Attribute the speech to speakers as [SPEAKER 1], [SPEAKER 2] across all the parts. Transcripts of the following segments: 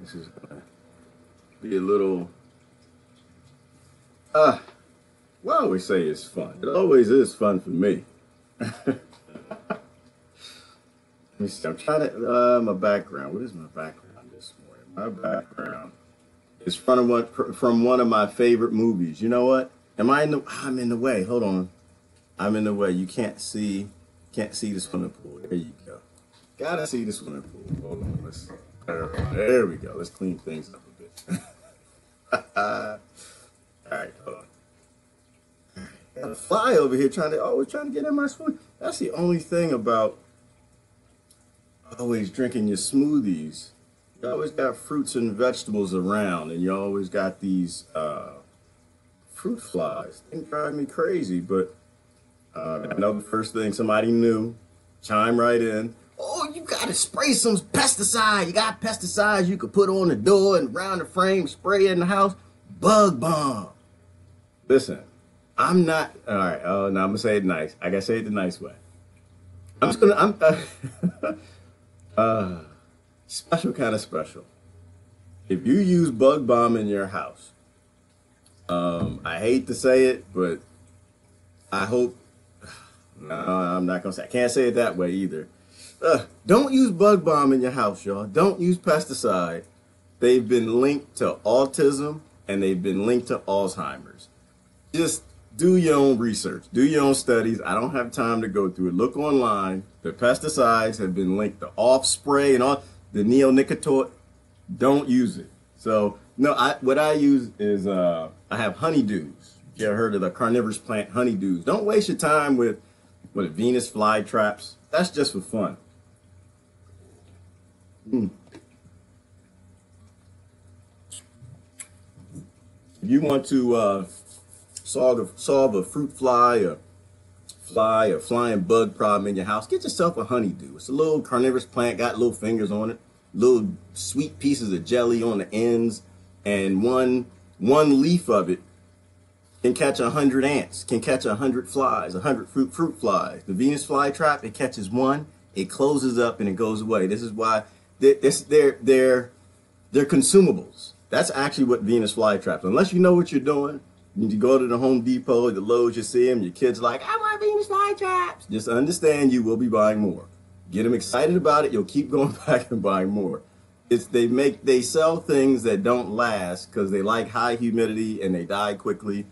[SPEAKER 1] This is gonna be a little, well, I always say it's fun. It always is fun for me. Let me see, I'm trying to, my background. What is my background this morning? My background is from one of my favorite movies. You know what? I'm in the way. Hold on. I'm in the way. You can't see the swimming pool. There you go. Gotta see the swimming pool. Hold on. There we go. Let's clean things up a bit. All right, hold on. Got a fly over here trying to get in my smoothie. That's the only thing about always drinking your smoothies. You always got fruits and vegetables around, and you always got these fruit flies. They drive me crazy, but I know the first thing somebody knew, chime right in. Oh, you gotta spray some pesticide. You got pesticides you could put on the door and around the frame, spray in the house. Bug bomb. Listen, I'm not, all right, oh, now I'm gonna say it nice. I gotta say it the nice way. Special kind of special. If you use bug bomb in your house, I hate to say it, but I hope, no, I'm not gonna say, I can't say it that way either. Don't use bug bomb in your house, y'all. Don't use pesticide. They've been linked to autism and they've been linked to Alzheimer's. Just do your own research. Do your own studies. I don't have time to go through it. Look online. The pesticides have been linked to off spray and all the neonicotinoid. Don't use it. So no, what I use is I have honeydews. You ever heard of the carnivorous plant honeydews? Don't waste your time with Venus flytraps. That's just for fun. If you want to solve a fruit fly, a flying bug problem in your house, get yourself a honeydew. It's a little carnivorous plant, got little fingers on it, little sweet pieces of jelly on the ends, and one leaf of it can catch 100 ants, can catch 100 flies, 100 fruit flies. The Venus flytrap, it catches one, it closes up, and it goes away. This is why they're consumables. That's actually what Venus flytraps. Unless you know what you're doing, you go to the Home Depot, the Lowe's, you see them, your kid's like, I want Venus flytraps. Just understand you will be buying more. Get them excited about it. You'll keep going back and buying more. They sell things that don't last because they like high humidity and they die quickly.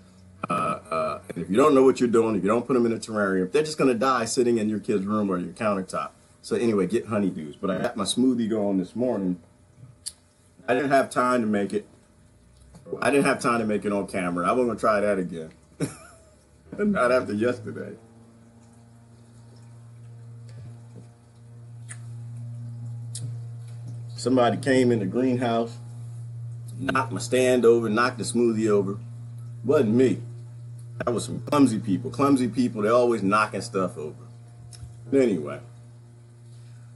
[SPEAKER 1] And if you don't know what you're doing, if you don't put them in a terrarium, they're just going to die sitting in your kid's room or your countertop. So anyway, get honeydews. But I got my smoothie going this morning. I didn't have time to make it. I didn't have time to make it on camera. I wasn't going to try that again. Not after yesterday. Somebody came in the greenhouse, knocked my stand over, knocked the smoothie over. Wasn't me. That was some clumsy people. Clumsy people, they're always knocking stuff over. Anyway,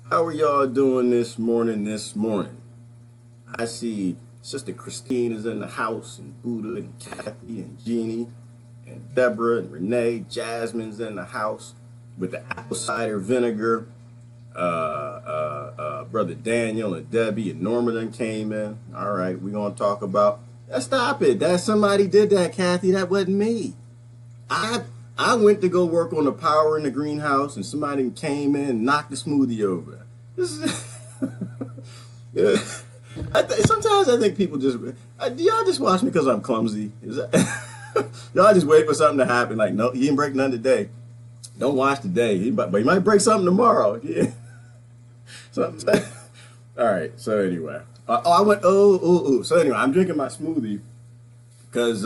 [SPEAKER 1] how are y'all doing this morning? I see Sister Christine is in the house, and Buddha, and Kathy, and Jeannie, and Deborah, and Renee. Jasmine's in the house with the apple cider vinegar. Brother Daniel and Debbie and Norma then came in. All right, we're going to talk about... Stop it. That somebody did that, Kathy. That wasn't me. I went to go work on the power in the greenhouse, and somebody came in and knocked the smoothie over. This is... Yeah. Sometimes I think people just... do y'all just watch me because I'm clumsy? Is that... Y'all just wait for something to happen. Like, no, he didn't break none today. Don't watch today. But he might break something tomorrow. Yeah. So, all right. So anyway, So anyway, I'm drinking my smoothie because,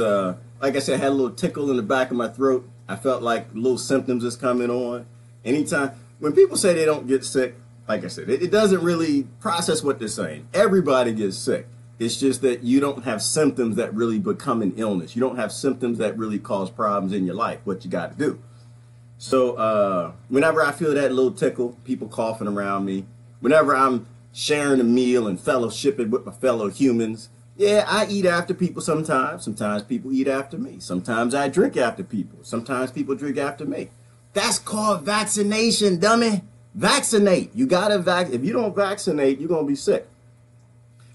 [SPEAKER 1] like I said, I had a little tickle in the back of my throat. I felt like little symptoms is coming on. Anytime when people say they don't get sick, like I said, it doesn't really process what they're saying. Everybody gets sick. It's just that you don't have symptoms that really become an illness. You don't have symptoms that really cause problems in your life. What you got to do. So whenever I feel that little tickle, people coughing around me, whenever I'm sharing a meal and fellowshipping with my fellow humans, yeah, I eat after people sometimes. Sometimes people eat after me. Sometimes I drink after people. Sometimes people drink after me. That's called vaccination, dummy. Vaccinate. You got to vaccinate. If you don't vaccinate, you're going to be sick.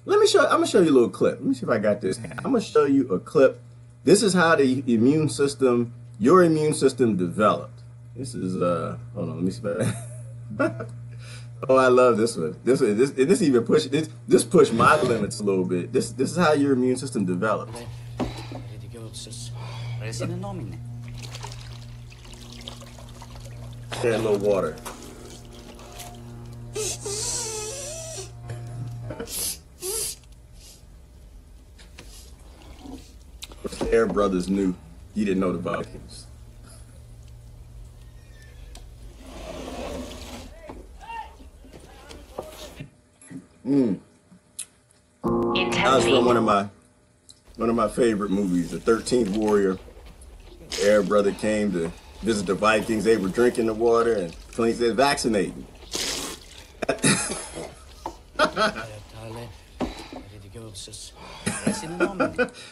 [SPEAKER 1] Let me show. I'm gonna show you a little clip. Let me see if I got this. I'm gonna show you a clip. This is how the immune system, your immune system, developed. This is Hold on. Let me see if I. Oh, I love this one. This even push this pushed my limits a little bit. This is how your immune system develops. Add a little water. The Air brothers knew. He didn't know the Vikings. That was from one of my favorite movies, The 13th Warrior. The Air brother came to visit the Vikings. They were drinking the water, and Clint said, "Vaccinating."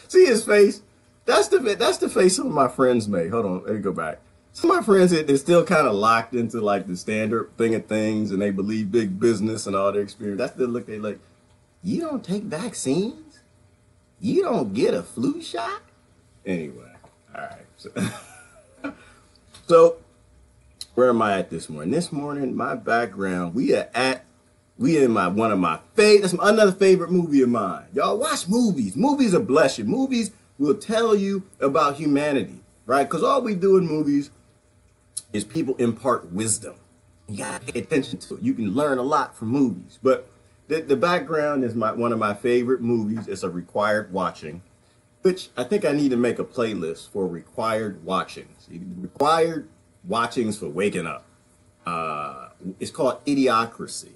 [SPEAKER 1] See his face? That's the face some of my friends made. Hold on, let me go back. Some of my friends, they're still kind of locked into like the standard thing of things, and they believe big business and all their experience. That's the look they like. You don't take vaccines? You don't get a flu shot? Anyway, all right. So where am I at this morning? This morning, my background, we in one of my that's another favorite movie of mine. Y'all watch movies. Movies are bless you. Movies will tell you about humanity, right? Because all we do in movies is people impart wisdom. You gotta pay attention to it. You can learn a lot from movies. But the background is one of my favorite movies. It's a required watching, which I think I need to make a playlist for required watchings. Required watchings for waking up. It's called Idiocracy.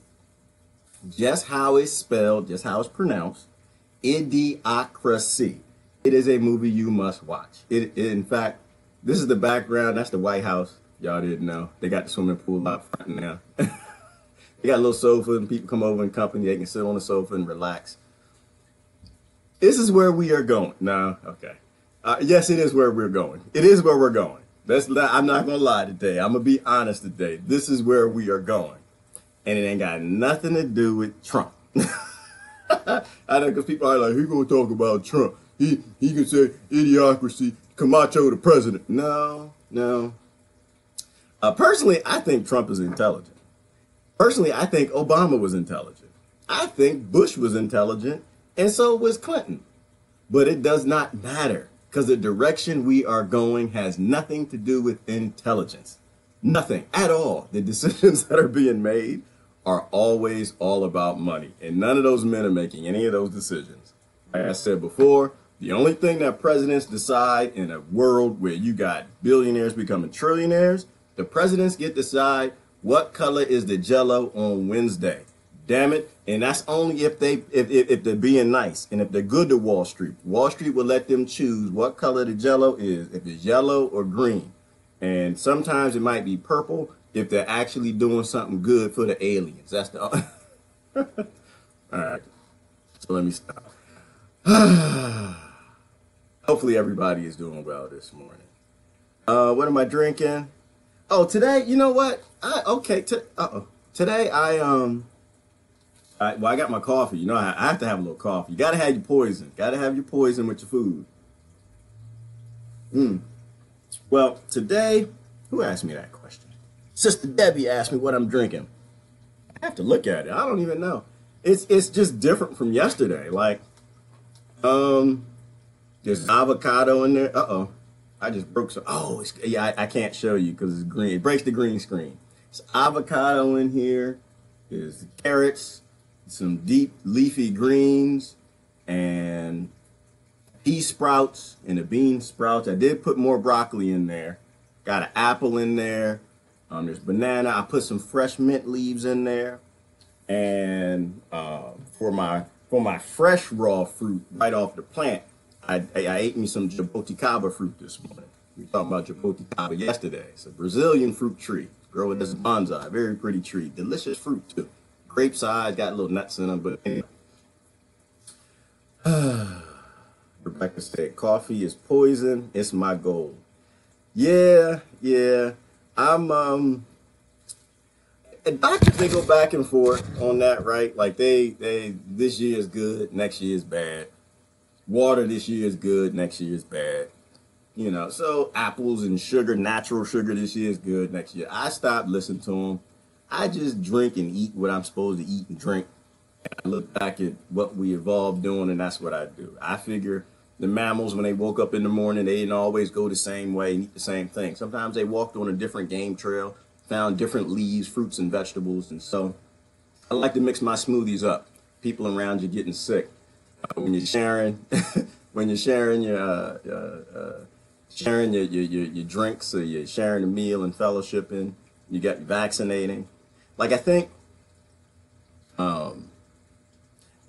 [SPEAKER 1] Just how it's spelled, just how it's pronounced. Idiocracy. It is a movie you must watch. In fact, this is the background. That's the White House. Y'all didn't know. They got the swimming pool out front now. They got a little sofa, and people come over in company. They can sit on the sofa and relax. This is where we are going. No, okay. Yes, it is where we're going. It is where we're going. I'm not going to lie today. I'm going to be honest today. This is where we are going. And it ain't got nothing to do with Trump. I know, because people are like, who's going to talk about Trump? He can say idiocracy, Camacho the president. No. Personally, I think Trump is intelligent. Personally, I think Obama was intelligent. I think Bush was intelligent, and so was Clinton. But it does not matter, because the direction we are going has nothing to do with intelligence. Nothing at all. The decisions that are being made are always all about money, and none of those men are making any of those decisions. Like I said before, the only thing that presidents decide in a world where you got billionaires becoming trillionaires, the presidents get to decide what color is the Jell-O on Wednesday. Damn it. And that's only if they're being nice and if they're good to Wall Street. Wall Street will let them choose what color the Jell-O is, if it's yellow or green. And sometimes it might be purple if they're actually doing something good for the aliens. That's the all right. So let me stop. Hopefully everybody is doing well this morning. What am I drinking? Oh, today, you know what? Today I got my coffee. You know, I have to have a little coffee. You gotta have your poison. Gotta have your poison with your food. Well, today, who asked me that question? Sister Debbie asked me what I'm drinking. I have to look at it. I don't even know. It's just different from yesterday. Like, there's avocado in there. I just broke some. Oh, I can't show you because it's green. It breaks the green screen. There's avocado in here. There's carrots, some deep leafy greens, and pea sprouts and the bean sprouts. I did put more broccoli in there. Got an apple in there. There's banana. I put some fresh mint leaves in there. And for my fresh raw fruit right off the plant, I ate me some jaboticaba fruit this morning. We were talking about jaboticaba yesterday. It's a Brazilian fruit tree. Grow it as a bonsai. Very pretty tree. Delicious fruit too. Grape size, got little nuts in them, but anyway. Rebecca said, coffee is poison. It's my goal. Yeah. And doctors, they go back and forth on that, right? Like they this year is good, next year is bad. Water this year is good, next year is bad. You know, so apples and sugar, natural sugar this year is good, next year. I stopped listening to them. I just drink and eat what I'm supposed to eat and drink. And I look back at what we evolved doing, and that's what I do. I figure the mammals, when they woke up in the morning, they didn't always go the same way and eat the same thing. Sometimes they walked on a different game trail, found different leaves, fruits, and vegetables. And so I like to mix my smoothies up. People around you getting sick. When you're sharing, when you're sharing your drinks, or you're sharing a meal and fellowshipping, you got vaccinating. Like, I think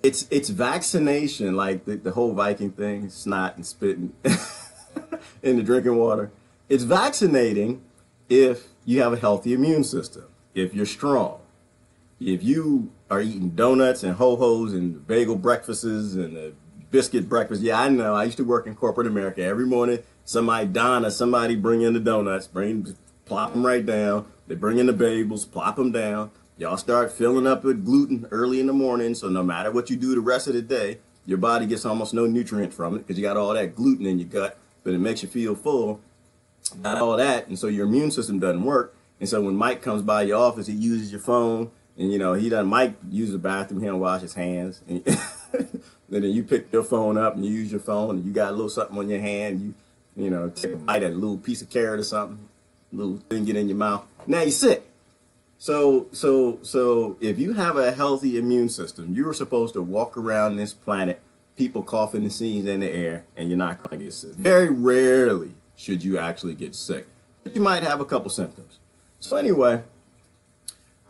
[SPEAKER 1] it's vaccination, like the whole Viking thing, snot and spitting in the drinking water. It's vaccinating if you have a healthy immune system, if you're strong. If you are eating donuts and ho-hos and bagel breakfasts and the biscuit breakfast, yeah, I know. I used to work in corporate America. Every morning, somebody bring in the donuts, plop them right down. They bring in the bagels, plop them down. Y'all start filling up with gluten early in the morning, so no matter what you do the rest of the day, your body gets almost no nutrient from it because you got all that gluten in your gut, but it makes you feel full. Got all that, and so your immune system doesn't work. And so when Mike comes by your office, he uses your phone, and Mike uses the bathroom, he don't wash his hands. And then you pick your phone up and you use your phone, and you got a little something on your hand, you take a bite of a little piece of carrot or something, a little thing get in your mouth. Now you're sick. So if you have a healthy immune system, you're supposed to walk around this planet, people coughing and sneezing in the air, and you're not going to get sick. Very rarely should you actually get sick. But you might have a couple symptoms. So anyway,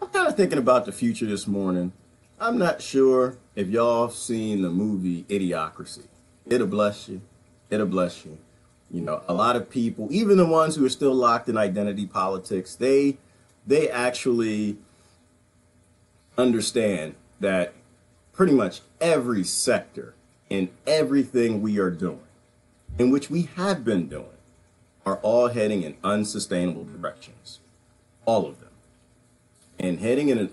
[SPEAKER 1] I'm kind of thinking about the future this morning. I'm not sure if y'all have seen the movie Idiocracy. It'll bless you. It'll bless you. A lot of people, even the ones who are still locked in identity politics, they actually understand that pretty much every sector in everything we are doing, in which we have been doing, are all heading in unsustainable directions. All of them. And heading in an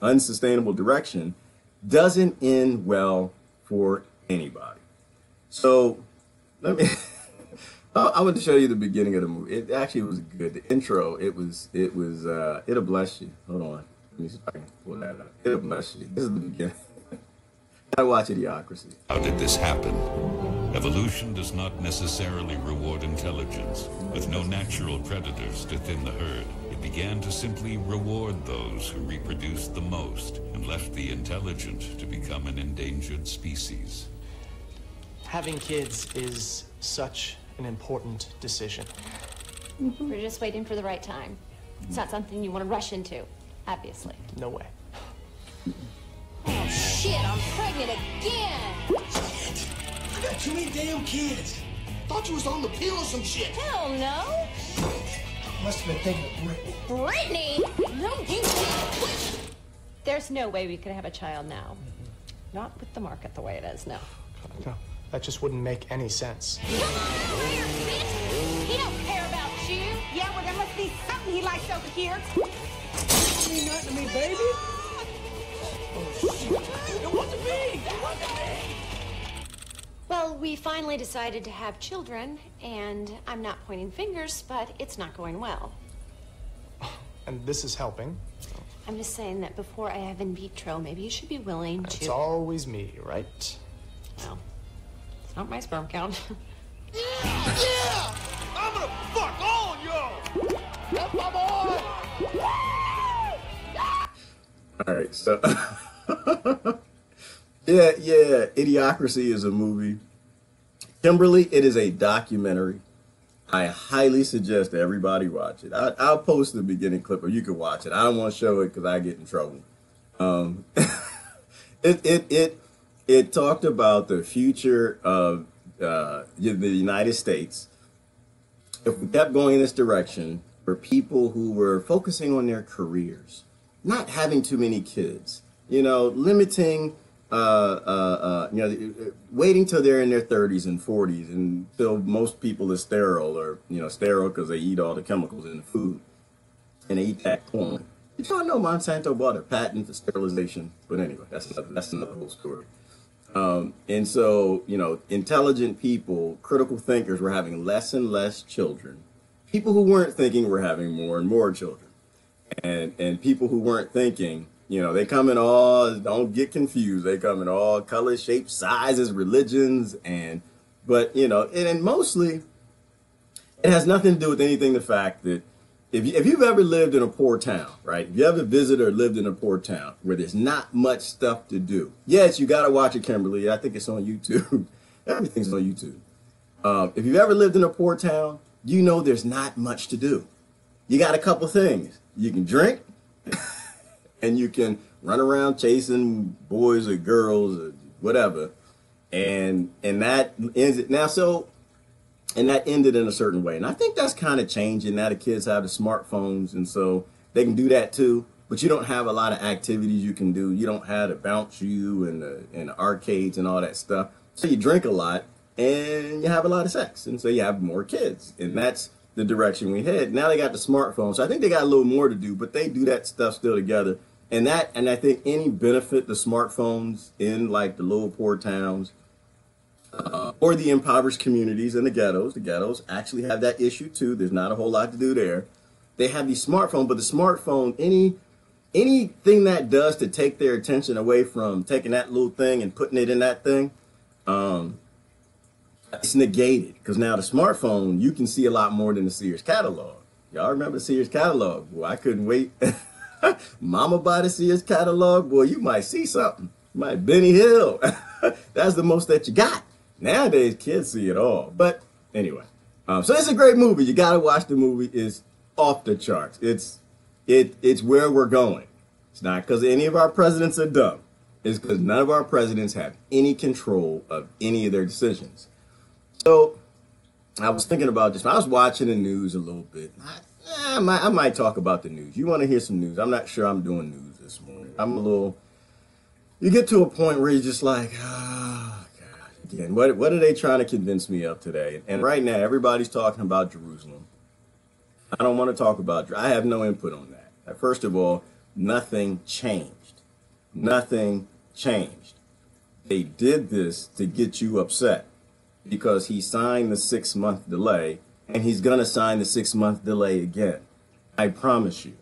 [SPEAKER 1] unsustainable direction doesn't end well for anybody. So I want to show you the beginning of the movie. It actually was good. The intro, it'll bless you. Hold on. Let me see if I can pull that up. It'll bless you. This is the beginning. I watch Idiocracy.
[SPEAKER 2] How did this happen? Evolution does not necessarily reward intelligence. With no natural predators to thin the herd, it began to simply reward those who reproduced the most and left the intelligent to become an endangered species.
[SPEAKER 3] Having kids is such an important decision.
[SPEAKER 4] We're just waiting for the right time. It's not something you want to rush into, obviously.
[SPEAKER 3] No way.
[SPEAKER 4] Oh, shit, I'm pregnant again!
[SPEAKER 5] I got too many damn kids. Thought you was on the pill or some shit.
[SPEAKER 4] Hell no!
[SPEAKER 5] Must have been thinking of Brittany.
[SPEAKER 4] Brittany? No, you... There's no way we could have a child now. Not with the market the way it is, no.
[SPEAKER 3] No, that just wouldn't make any sense.
[SPEAKER 4] Come on here, bitch! He don't care about you!
[SPEAKER 6] Yeah, well, there must be something he likes over here.
[SPEAKER 5] Ain't nothing to me, baby. Oh, shit. It wasn't me. It wasn't me.
[SPEAKER 4] Well, we finally decided to have children, and I'm not pointing fingers, but it's not going well.
[SPEAKER 3] And this is helping.
[SPEAKER 4] I'm just saying that before I have in vitro, maybe you should be willing to...
[SPEAKER 3] It's always me, right?
[SPEAKER 4] Well, it's not my sperm count.
[SPEAKER 5] Yeah! I'm gonna fuck all y'all! That's my boy!
[SPEAKER 1] All right, so... yeah, Idiocracy is a movie. Kimberly, it is a documentary. I highly suggest that everybody watch it. I'll post the beginning clip, or you can watch it. I don't want to show it because I get in trouble. It talked about the future of the United States. If we kept going in this direction, for people who were focusing on their careers, not having too many kids, limiting, waiting till they're in their 30s and 40s until most people are sterile, or sterile because they eat all the chemicals in the food and they eat that corn. Did y'all know Monsanto bought a patent for sterilization? But anyway, that's another whole story. And so, you know, intelligent people, critical thinkers were having less and less children. People who weren't thinking were having more and more children. And people who weren't thinking, you know, they come in all, don't get confused, they come in all colors, shapes, sizes, religions, but, you know, and mostly it has nothing to do with anything, the fact that if you've ever lived in a poor town, right? If you ever visited or lived in a poor town where there's not much stuff to do. Yes, you got to watch it, Kimberly. I think it's on YouTube. Everything's on YouTube. If you've ever lived in a poor town, you know there's not much to do. You got a couple things. You can drink and you can run around chasing boys or girls or whatever. And that ends it. Now, and that ended in a certain way. And I think that's kind of changing. Now the kids have the smartphones, and so they can do that too. But you don't have a lot of activities you can do. You don't have the bounce you and the arcades and all that stuff. So you drink a lot and you have a lot of sex. And so you have more kids. And that's the direction we head. Now they got the smartphones. So I think they got a little more to do, but they do that stuff still together. And I think any benefit the smartphones in like the little poor towns, or the impoverished communities and the ghettos actually have that issue too. There's not a whole lot to do there. They have these smartphones, but the smartphone, anything that does to take their attention away from taking that little thing and putting it in that thing, it's negated. Because now the smartphone, you can see a lot more than the Sears catalog. Y'all remember the Sears catalog? Boy, I couldn't wait. Mama buy the Sears catalog, boy, you might see something. You might Benny Hill. That's the most that you got. Nowadays, kids see it all. But anyway, so it's a great movie. You got to watch the movie. It's off the charts. It's where we're going. It's not because any of our presidents are dumb. It's because none of our presidents have any control of any of their decisions. So I was thinking about this. I was watching the news a little bit. I might talk about the news. You want to hear some news? I'm not sure I'm doing news this morning. You get to a point where you're just like, again, what are they trying to convince me of today? And right now, everybody's talking about Jerusalem. I don't want to talk about, I have no input on that. First of all, nothing changed. Nothing changed. They did this to get you upset because he signed the 6-month delay, and he's going to sign the 6-month delay again. I promise you.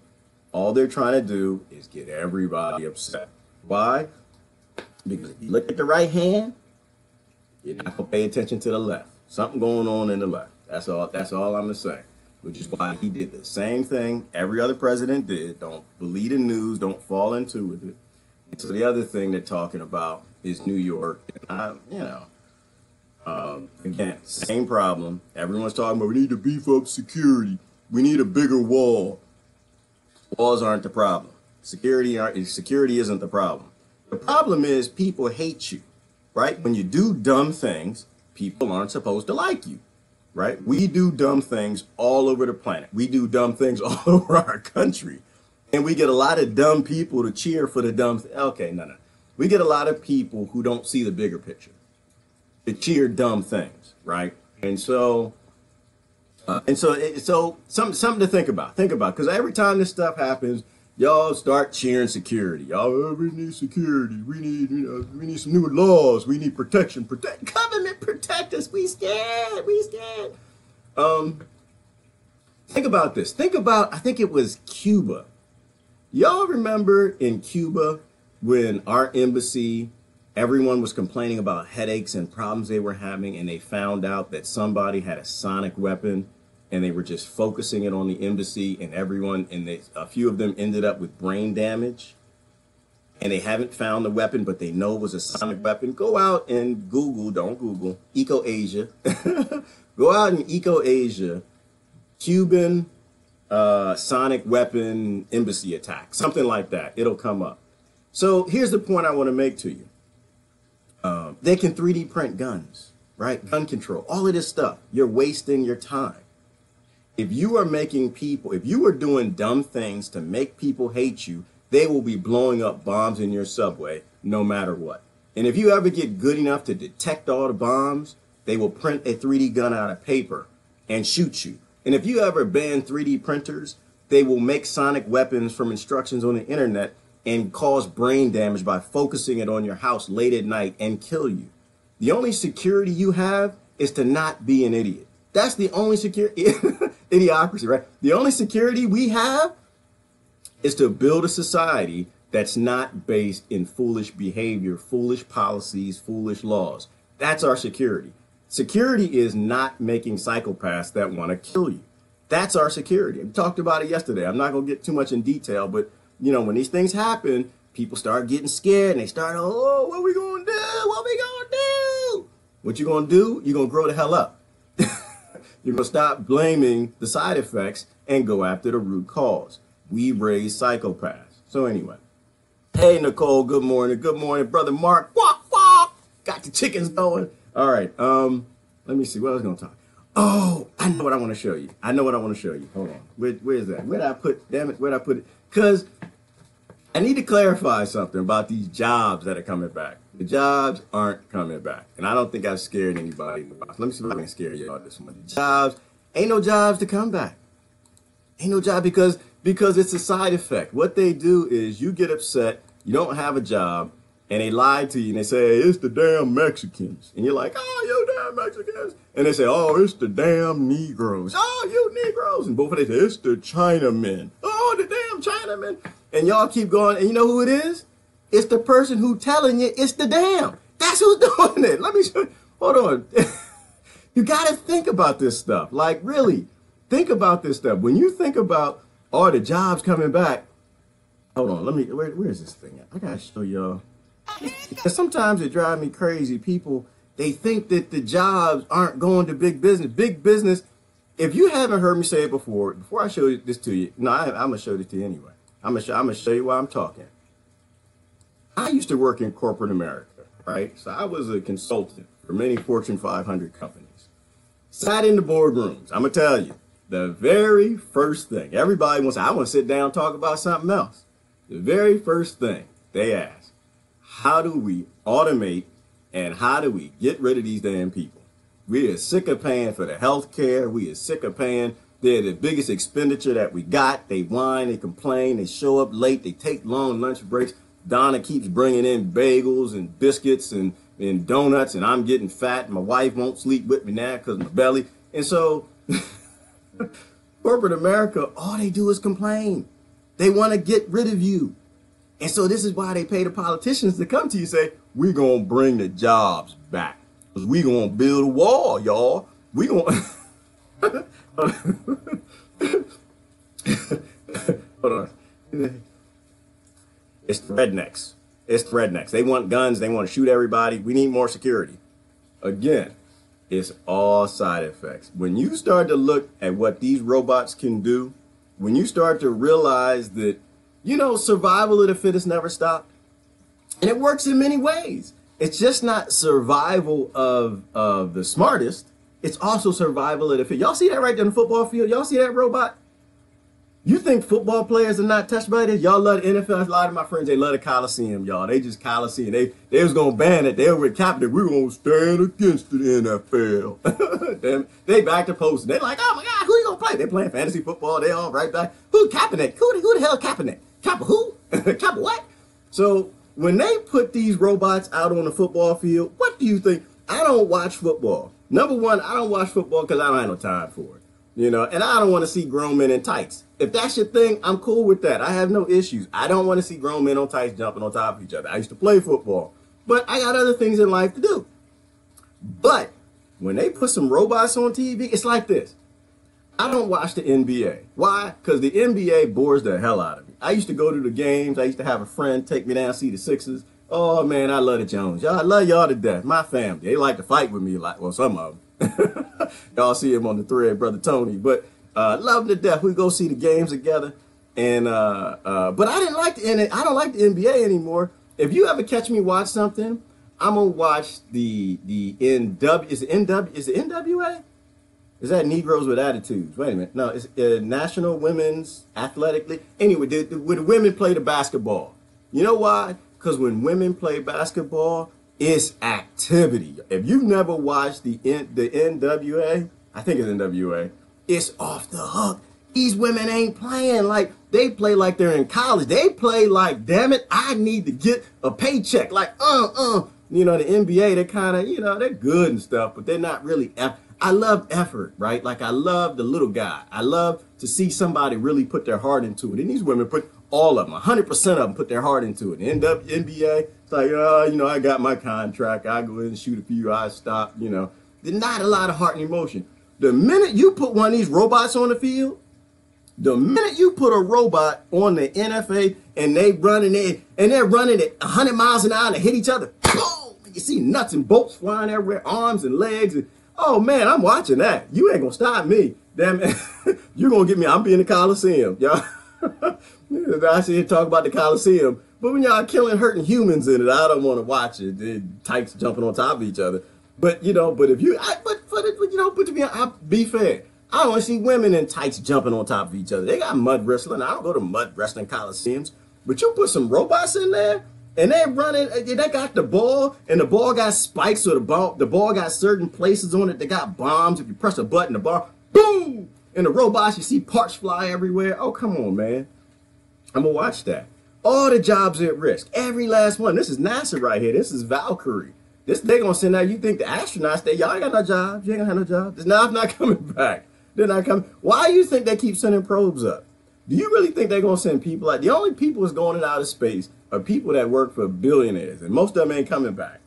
[SPEAKER 1] All they're trying to do is get everybody upset. Why? Because if you look at the right hand, you're not going to pay attention to the left. Something going on in the left. That's all I'm going to say. Which is why he did the same thing every other president did. Don't believe the news. Don't fall into it. And so the other thing they're talking about is New York. Again, same problem. Everyone's talking about we need to beef up security. We need a bigger wall. Walls aren't the problem. Security isn't the problem. The problem is people hate you, right? When you do dumb things, people aren't supposed to like you, right? We do dumb things all over the planet. We do dumb things all over our country. And we get a lot of dumb people to cheer for the dumb thing. Okay, no. We get a lot of people who don't see the bigger picture to cheer dumb things, right? And so something to think about. Because every time this stuff happens, y'all start cheering security. Y'all, we need security. We need some new laws. We need protection. Government protect us. We scared. Think about this. I think it was Cuba. Y'all remember in Cuba when our embassy, everyone was complaining about headaches and problems they were having, and they found out that somebody had a sonic weapon, and they were just focusing it on the embassy, and a few of them ended up with brain damage, and they haven't found the weapon, but they know it was a sonic weapon. Go out and don't Google, Eco-Asia. Go out and Eco-Asia, Cuban sonic weapon embassy attack, something like that. It'll come up. So here's the point I want to make to you. They can 3D print guns, right? Gun control, all of this stuff. You're wasting your time. If you are doing dumb things to make people hate you, they will be blowing up bombs in your subway no matter what. And if you ever get good enough to detect all the bombs, they will print a 3D gun out of paper and shoot you. And if you ever ban 3D printers, They will make sonic weapons from instructions on the internet and cause brain damage by focusing it on your house late at night and kill you. The only security you have is to not be an idiot. That's the only security, idiocracy, right? The only security we have is to build a society that's not based in foolish behavior, foolish policies, foolish laws. That's our security. Security is not making psychopaths that want to kill you. That's our security. We talked about it yesterday. I'm not going to get too much in detail, but you know, when these things happen, people start getting scared and they start, oh, what we going to do? What we going to do? What you going to do? You're going to grow the hell up. You're going to stop blaming the side effects and go after the root cause. We raise psychopaths. So anyway, hey, Nicole, good morning. Good morning, Brother Mark. Walk, walk. Got the chickens going. All right. Let me see what I was going to talk. Oh, I know what I want to show you. I know what I want to show you. Hold on. Where's that? Where did I put, damn it, where did I put it? Because I need to clarify something about these jobs that are coming back. The jobs aren't coming back. And I don't think I've scared anybody. Let me see if I can scare you all this morning. Jobs, ain't no jobs to come back. Ain't no job because it's a side effect. What they do is you get upset, you don't have a job, and they lie to you and they say, it's the damn Mexicans. And you're like, oh, you damn Mexicans. And they say, oh, it's the damn Negroes. Oh, you Negroes. And both of them say, it's the Chinamen. Oh, the damn Chinamen. And y'all keep going. And you know who it is? It's the person who telling you it's the damn. That's who's doing it. Let me show you. Hold on. You got to think about this stuff. Like, really, think about this stuff. When you think about all the jobs coming back, hold on. Where's this thing at? I got to show y'all. Because sometimes it drives me crazy. People, they think that the jobs aren't going to big business. Big business, if you haven't heard me say it before I show this to you, no, I'm going to show this to you anyway. I'm going to show you why I'm talking. I used to work in corporate America, right? So I was a consultant for many Fortune 500 companies. Sat in the boardrooms. I'm going to tell you, the very first thing, everybody wants, I want to sit down and talk about something else. The very first thing they ask, how do we automate and how do we get rid of these damn people? We are sick of paying for the health care. We are sick of paying. They're the biggest expenditure that we got. They whine, they complain, they show up late, they take long lunch breaks. Donna keeps bringing in bagels and biscuits and donuts, and I'm getting fat. My wife won't sleep with me now because of my belly. And so corporate America, all they do is complain. They want to get rid of you. And so this is why they pay the politicians to come to you and say, we're going to bring the jobs back. Because we're going to build a wall, y'all. We're going to... Hold on. It's the rednecks. It's the rednecks. They want guns. They want to shoot everybody. We need more security. Again, it's all side effects. When you start to look at what these robots can do, when you start to realize that, you know, survival of the fittest never stopped. And it works in many ways. It's just not survival of the smartest. It's also survival of the fit. Y'all see that right there on the football field? Y'all see that robot? You think football players are not touched by this? Y'all love the NFL. A lot of my friends, they love the Coliseum, y'all. They just Coliseum. They was going to ban it. They were with Kaepernick. We're going to stand against the NFL. Damn, they back to posting. They're like, oh, my God, who you going to play? They're playing fantasy football. They all right back. Who Kaepernick? Who the hell Kaepernick? Kappa who? Kappa what? So when they put these robots out on the football field, what do you think? I don't watch football. Number one, I don't watch football because I don't have no time for it. You know, and I don't want to see grown men in tights. If that's your thing, I'm cool with that. I have no issues. I don't want to see grown men on tights jumping on top of each other. I used to play football, but I got other things in life to do. But when they put some robots on TV, it's like this. I don't watch the NBA. Why? Because the NBA bores the hell out of me. I used to go to the games. I used to have a friend take me down, see the Sixers. Oh, man, I love the Jones. Y'all, I love y'all to death. My family, they like to fight with me a lot. Well, some of them. Y'all see him on the thread, Brother Tony. But love him to death. We go see the games together. And but I didn't like I don't like the NBA anymore. If you ever catch me watch something, I'm gonna watch the NW. Is it NW? Is it NWA? Is that Negroes with Attitudes? Wait a minute. No, it's National Women's Athletic League. Anyway, when the women play the basketball. You know why? Because when women play basketball, it's activity. If you've never watched the NWA, I think it's NWA, it's off the hook. These women ain't playing like they play like they're in college. They play like, damn it, I need to get a paycheck. Like, You know, the NBA, they're kind of, you know, they're good and stuff, but they're not really. I love effort, right? Like, I love the little guy. I love to see somebody really put their heart into it. And these women put all of them, 100% of them put their heart into it. End up NBA, it's like, you know, I got my contract. I go in and shoot a few, I stop, you know. There's not a lot of heart and emotion. The minute you put one of these robots on the field, the minute you put a robot on the NFA and they're running at 100 miles an hour to hit each other, boom! You see nuts and bolts flying everywhere, arms and legs. And, oh, man, I'm watching that. You ain't going to stop me. Damn it. You're going to get me. I'm being the Coliseum, y'all. I see you talk about the Coliseum. But when y'all killing, hurting humans in it, I don't want to watch it. The types jumping on top of each other. But, you know, but if you, I'll be fair. I don't want to see women in tights jumping on top of each other. They got mud wrestling. I don't go to mud wrestling coliseums. But you put some robots in there, and they're running. They got the ball, and the ball got spikes, so the ball got certain places on it. They got bombs. If you press a button, the ball, boom! And the robots, you see parts fly everywhere. Oh, come on, man. I'm going to watch that. All the jobs at risk. Every last one. This is NASA right here. This is Valkyrie. They're going to send out, you think the astronauts, y'all ain't got no jobs. You ain't going to have no jobs. It's not coming back. They're not coming. Why do you think they keep sending probes up? Do you really think they're going to send people out? The only people that's going in outer space are people that work for billionaires, and most of them ain't coming back.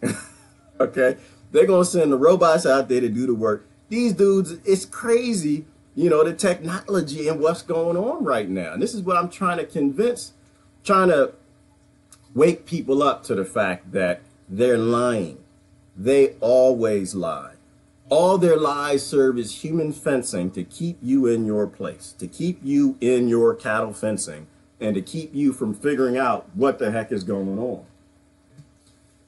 [SPEAKER 1] Okay? They're going to send the robots out there to do the work. These dudes, it's crazy, you know, the technology and what's going on right now. And this is what I'm trying to wake people up to the fact that they're lying. They always lie. All their lies serve as human fencing to keep you in your place, to keep you in your cattle fencing, and to keep you from figuring out what the heck is going on.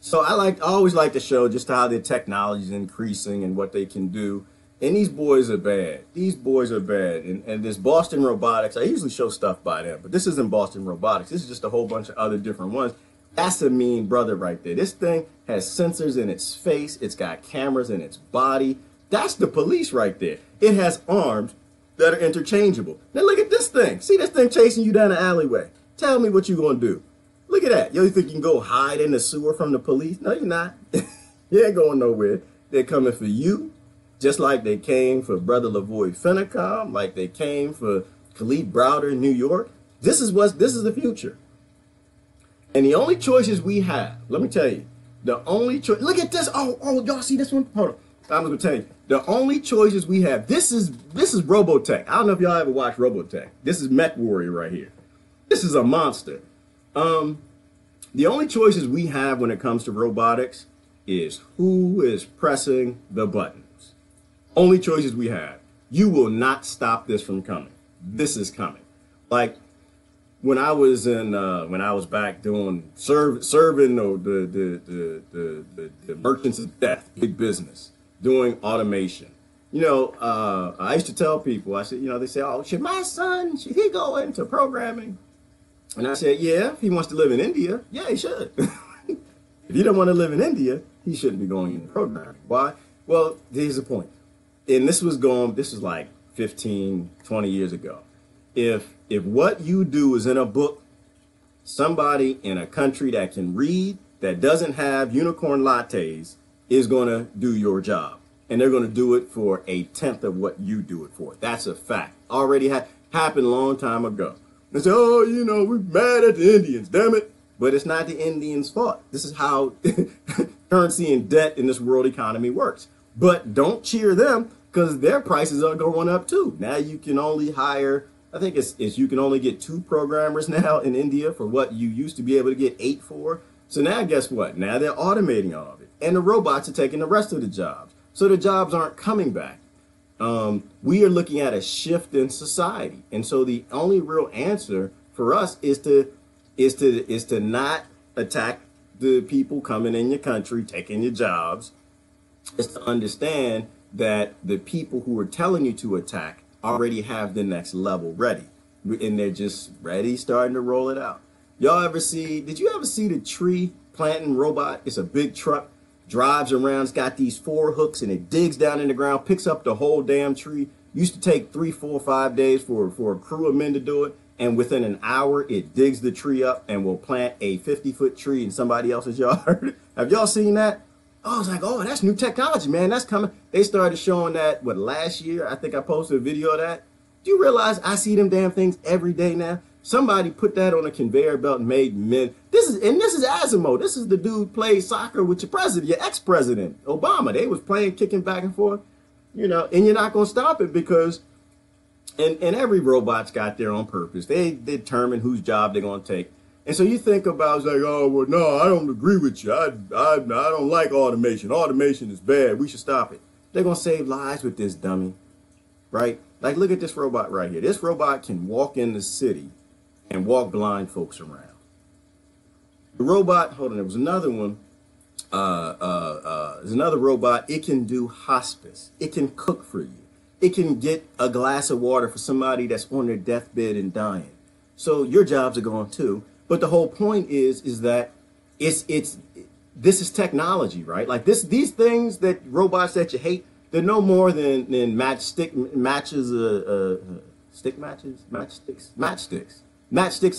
[SPEAKER 1] So I always like to show just how the technology is increasing and what they can do. And these boys are bad. These boys are bad. And this Boston Robotics, I usually show stuff by them, but this isn't Boston Robotics. This is just a whole bunch of other different ones. That's a mean brother right there. This thing has sensors in its face. It's got cameras in its body. That's the police right there. It has arms that are interchangeable. Now look at this thing. See this thing chasing you down the alleyway. Tell me what you're going to do. Look at that. You think you can go hide in the sewer from the police? No, you're not. You ain't going nowhere. They're coming for you, just like they came for Brother Lavoy Finnecom, like they came for Khalid Browder in New York. This is the future. And the only choices we have, let me tell you, the only choice, look at this. Oh, y'all see this one? Hold on. I'm going to tell you, the only choices we have, this is Robotech. I don't know if y'all ever watched Robotech. This is Mech Warrior right here. This is a monster. The only choices we have when it comes to robotics is who is pressing the buttons. Only choices we have. You will not stop this from coming. This is coming. Like, when I was back doing serving the merchants of death, big business, doing automation. You know, I used to tell people, I said, you know, they say, oh, should my son, should he go into programming? And I said, yeah, if he wants to live in India, yeah, he should. If he don't want to live in India, he shouldn't be going into programming. Why? Well, here's the point. And this was like 15, 20 years ago. If what you do is in a book, somebody in a country that can read, that doesn't have unicorn lattes, is going to do your job. And they're going to do it for a tenth of what you do it for. That's a fact. Already happened a long time ago. They say, oh, you know, we're mad at the Indians, damn it. But it's not the Indians' fault. This is how currency and debt in this world economy works. But don't cheer them, because their prices are going up too. Now you can only hire, I think it's you can only get 2 programmers now in India for what you used to be able to get 8 for. So now guess what? Now they're automating all of it. And the robots are taking the rest of the jobs. So the jobs aren't coming back. We are looking at a shift in society. And so the only real answer for us is to not attack the people coming in your country, taking your jobs. It's to understand that the people who are telling you to attack already have the next level ready. And they're just ready, starting to roll it out. Did you ever see the tree planting robot? It's a big truck, drives around, it's got these 4 hooks, and it digs down in the ground, picks up the whole damn tree. Used to take 3, 4, 5 days for a crew of men to do it. And within an hour, it digs the tree up and will plant a 50-foot tree in somebody else's yard. Have y'all seen that? I was like, oh, that's new technology, man. That's coming. They started showing that, last year? I think I posted a video of that. Do you realize I see them damn things every day now? Somebody put that on a conveyor belt and made men. This is Asimov. This is the dude who played soccer with your president, your ex-president, Obama. They was playing, kicking back and forth, and you're not going to stop it because and every robot's got their own purpose. They determine whose job they're going to take. And so you think about, it's like, oh, well, no, I don't agree with you. I don't like automation. Automation is bad. We should stop it. They're going to save lives with this dummy, right? Like, look at this robot right here. This robot can walk in the city and walk blind folks around. The robot, hold on, there was another one. There's another robot. It can do hospice. It can cook for you. It can get a glass of water for somebody that's on their deathbed and dying. So your jobs are gone too. But the whole point is that this is technology, right? Like these things that robots that you hate, they're no more than matchsticks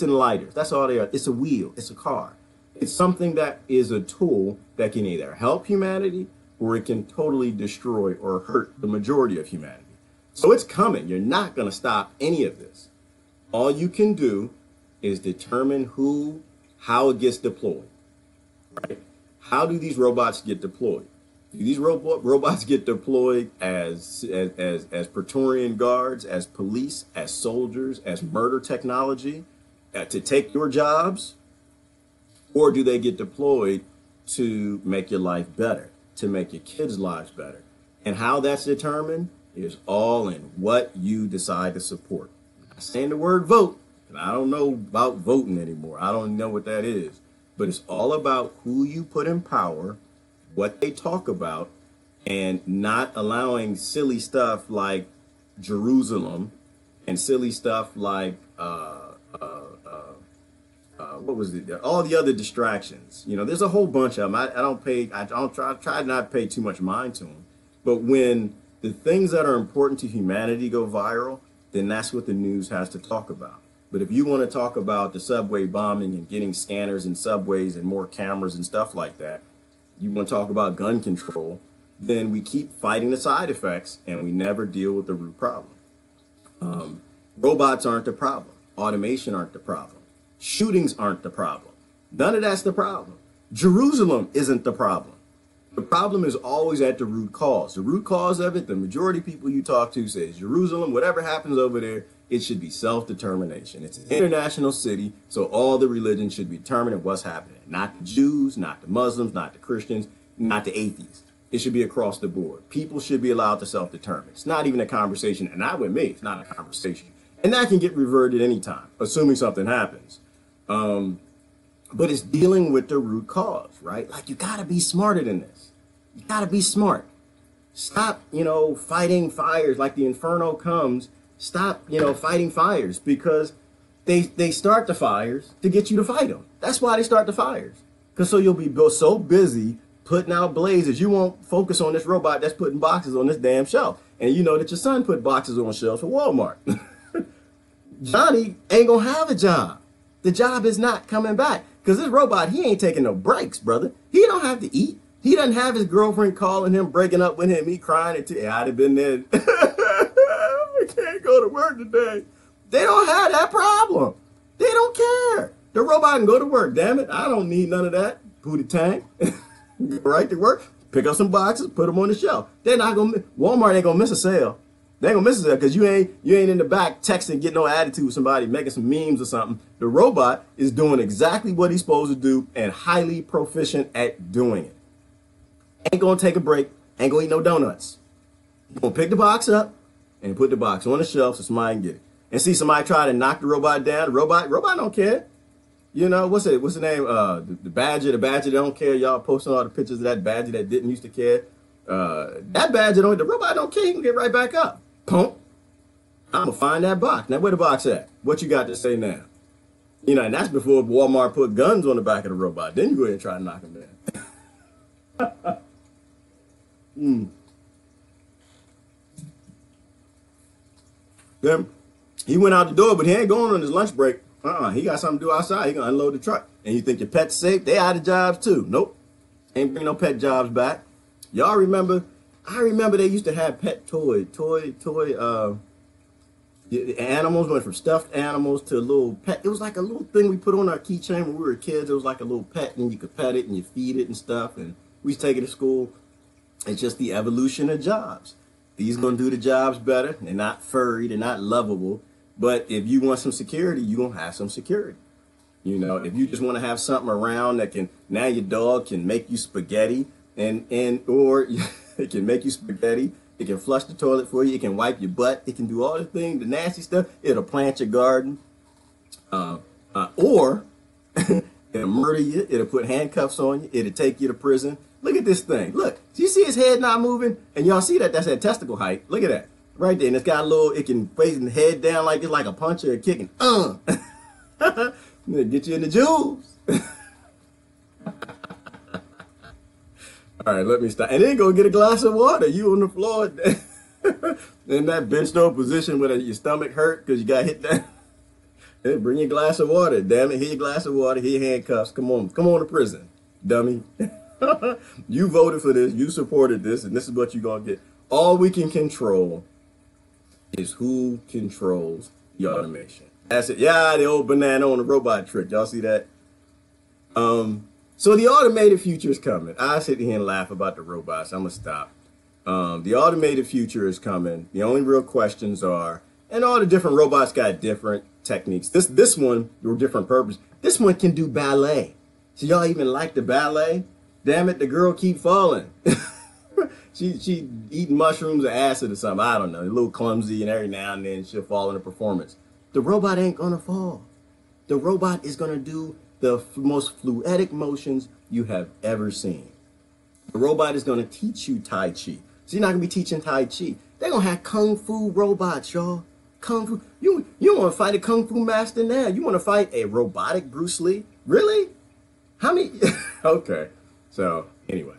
[SPEAKER 1] and lighters. That's all they are. It's a wheel. It's a car. It's something that is a tool that can either help humanity or it can totally destroy or hurt the majority of humanity. So it's coming. You're not going to stop any of this. All you can do is determine how it gets deployed, right? How do these robots get deployed? Do these robots get deployed as Praetorian guards, as police, as soldiers, as murder technology to take your jobs? Or do they get deployed to make your life better, to make your kids' lives better? And how that's determined is all in what you decide to support. I'm saying the word vote, and I don't know about voting anymore. I don't know what that is. But it's all about who you put in power, what they talk about, and not allowing silly stuff like Jerusalem and silly stuff like what was it? All the other distractions. There's a whole bunch of them. I try not to pay too much mind to them. But when the things that are important to humanity go viral, then that's what the news has to talk about. But if you want to talk about the subway bombing and getting scanners in subways and more cameras and stuff like that, you want to talk about gun control, then we keep fighting the side effects and we never deal with the root problem. Robots aren't the problem. Automation aren't the problem. Shootings aren't the problem. None of that's the problem. Jerusalem isn't the problem. The problem is always at the root cause. The root cause of it, the majority of people you talk to says Jerusalem, whatever happens over there, it should be self-determination. It's an international city, so all the religions should be determining what's happening. Not the Jews, not the Muslims, not the Christians, not the atheists. It should be across the board. People should be allowed to self-determine. It's not even a conversation, and not with me, it's not a conversation. And that can get reverted anytime, assuming something happens. But it's dealing with the root cause, right? Like, you gotta be smarter than this. You gotta be smart. Stop, fighting fires like the inferno comes. Stop, fighting fires because they start the fires to get you to fight them. That's why they start the fires. Because so you'll be so busy putting out blazes, you won't focus on this robot that's putting boxes on this damn shelf. And you know that your son put boxes on shelves for Walmart. Johnny ain't gonna have a job. The job is not coming back because this robot, he ain't taking no breaks, brother. He don't have to eat. He doesn't have his girlfriend calling him, breaking up with him, he crying. I'd have been there. I can't go to work today. They don't have that problem. They don't care. The robot can go to work, damn it. I don't need none of that. Pootie tank. Go right to work, pick up some boxes, put them on the shelf. They're not gonna, Walmart ain't gonna miss a sale. They ain't gonna miss a sale because you ain't in the back texting, getting no attitude with somebody, making some memes or something. The robot is doing exactly what he's supposed to do and highly proficient at doing it. Ain't gonna take a break, ain't gonna eat no donuts. He's gonna pick the box up and put the box on the shelf so somebody can get it. And see somebody try to knock the robot down. The robot don't care. What's the name? The badger that don't care. Y'all posting all the pictures of that badger that didn't used to care. That badger the robot don't care. He can get right back up. Pump. I'm gonna find that box. Now where the box at? What you got to say now? And that's before Walmart put guns on the back of the robot. Then you go ahead and try to knock him down. Then he went out the door, but he ain't going on his lunch break. He got something to do outside. He gonna unload the truck. And you think your pet's safe? They out of jobs too. Nope. Ain't bring no pet jobs back. Y'all remember? I remember they used to have pet animals, went from stuffed animals to a little pet. It was like a little thing we put on our keychain when we were kids. It was like a little pet, and you could pet it and you feed it and stuff. And we used to take it to school. It's just the evolution of jobs. These gonna do the jobs better. They're not furry. They're not lovable. But if you want some security, you're gonna have some security. You know, if you just want to have something around that can, now your dog can make you spaghetti or it can make you spaghetti. It can flush the toilet for you. It can wipe your butt. It can do all the things, the nasty stuff. It'll plant your garden. Or it'll murder you. It'll put handcuffs on you. It'll take you to prison. Look at this thing. Look, do you see his head not moving? And y'all see that? That's at testicle height. Look at that. Right there. And it's got a little, it can face the head down like it's like a puncher or kicking. Get you in the jewels. All right, let me stop. And then go get a glass of water. You on the floor in that benched over position where your stomach hurt because you got hit down. Hey, bring your glass of water. Damn it, here your glass of water, here your handcuffs. Come on to prison, dummy. You voted for this, you supported this, and this is what you're going to get. All we can control is who controls the automation. That's it. Yeah, the old banana on the robot trick. Y'all see that? So the automated future is coming. I sit here and laugh about the robots. I'm going to stop. The automated future is coming. The only real questions are, and all the different robots got different techniques. This one, for different purpose. This one can do ballet. So y'all even like the ballet? Damn it, the girl keep falling. She eating mushrooms or acid or something. I don't know. A little clumsy, and every now and then she'll fall in a performance. The robot ain't going to fall. The robot is going to do the most fluidic motions you have ever seen. The robot is going to teach you Tai Chi. So you're not going to be teaching Tai Chi. They're going to have Kung Fu robots, y'all. Kung Fu. You want to fight a Kung Fu master now. You want to fight a robotic Bruce Lee? Really? How many? Okay. So anyway.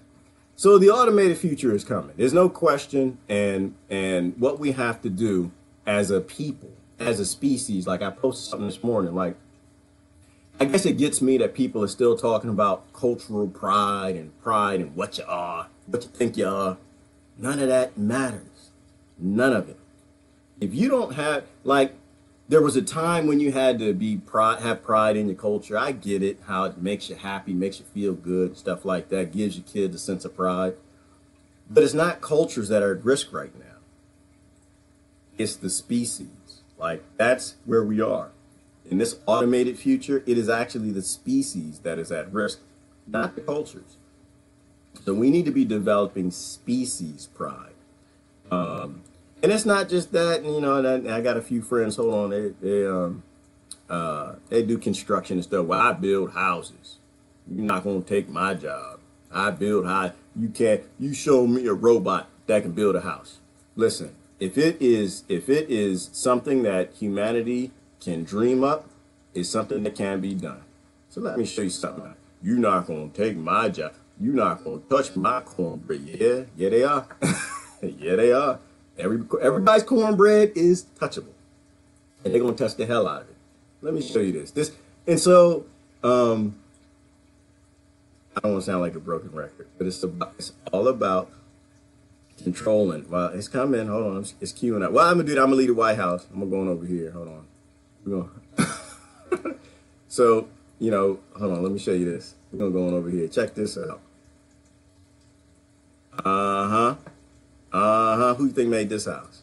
[SPEAKER 1] So the automated future is coming. There's no question. And what we have to do as a people, as a species, like I posted something this morning, like, I guess it gets me that people are still talking about cultural pride and what you are, what you think you are. None of that matters. None of it. If you don't have, like, there was a time when you had to have pride in your culture. I get it, how it makes you happy, makes you feel good, stuff like that, gives your kids a sense of pride. But it's not cultures that are at risk right now. It's the species. Like, that's where we are. In this automated future, it is actually the species that is at risk, not the cultures. So we need to be developing species pride. And it's not just that, you know, and I got a few friends, hold on, they do construction and stuff. Well, I build houses. You're not going to take my job. I build you show me a robot that can build a house. Listen, if it is something that humanity can dream up, is something that can be done. So let me show you something. You're not going to take my job. You're not going to touch my cornbread. Yeah, they are. Yeah, they are. Everybody's cornbread is touchable. And they're going to touch the hell out of it. Let me show you this. And so, I don't want to sound like a broken record, but it's all about controlling. Well, it's coming. Hold on. It's queuing up. Well, I'm going to do that. I'm going to leave the White House. I'm going over here. Hold on. So, you know, hold on, let me show you this. We're gonna go on over here. Check this out. Who you think made this house?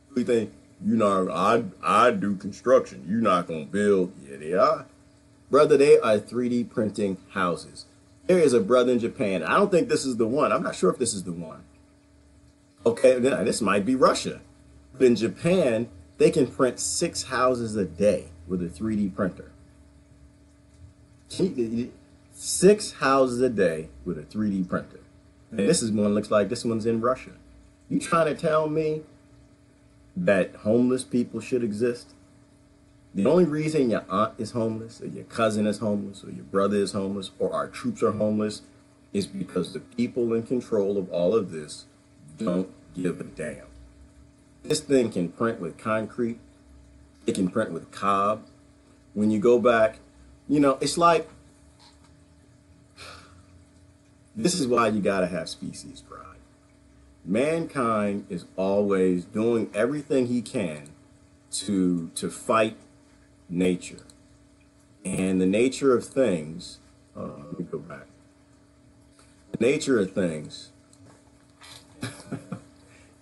[SPEAKER 1] Who you think? You know, I do construction. You're not gonna build. Yeah, they are. Brother, they are 3D printing houses. There is a brother in Japan. I don't think this is the one. I'm not sure if this is the one. Okay, this might be Russia. But in Japan, they can print 6 houses a day with a 3D printer. 6 houses a day with a 3D printer. And this is one looks like this one's in Russia. You trying to tell me that homeless people should exist? The only reason your aunt is homeless, or your cousin is homeless, or your brother is homeless, or our troops are homeless, is because the people in control of all of this don't give a damn. This thing can print with concrete. It can print with cob. When you go back, you know, it's like, this is why you gotta have species pride. Mankind is always doing everything he can to fight nature. And the nature of things, let me go back. The nature of things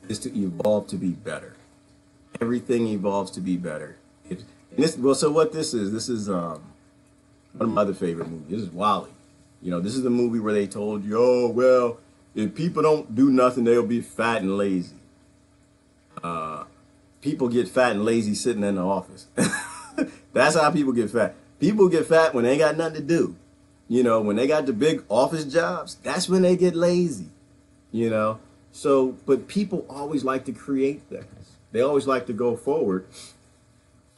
[SPEAKER 1] is to evolve to be better. Everything evolves to be better. So what this is one of my other favorite movies. This is Wall-E. You know, this is the movie where they told you, oh, well, if people don't do nothing, they'll be fat and lazy. People get fat and lazy sitting in the office. That's how people get fat. People get fat when they ain't got nothing to do. You know, when they got the big office jobs, that's when they get lazy. You know, so, but people always like to create things. They always like to go forward.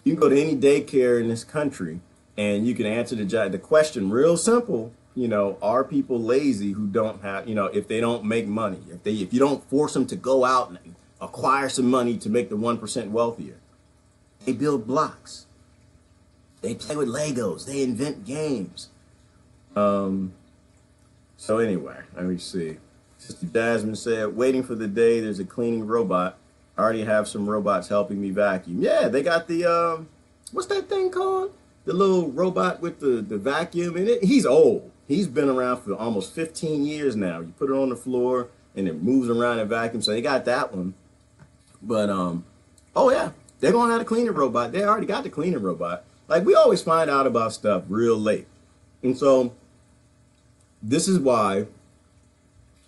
[SPEAKER 1] You can go to any daycare in this country and you can answer the question real simple. You know, are people lazy who don't have, you know, if they don't make money, if you don't force them to go out and acquire some money to make the 1% wealthier, they build blocks. They play with Legos. They invent games. So anyway, let me see. Sister Jasmine said, waiting for the day there's a cleaning robot. I already have some robots helping me vacuum. Yeah, they got the, what's that thing called? The little robot with the vacuum in it. He's old. He's been around for almost 15 years now. You put it on the floor and it moves around and vacuums. So they got that one. But, oh yeah, they're going to have a cleaning robot. They already got the cleaning robot. Like, we always find out about stuff real late. And so this is why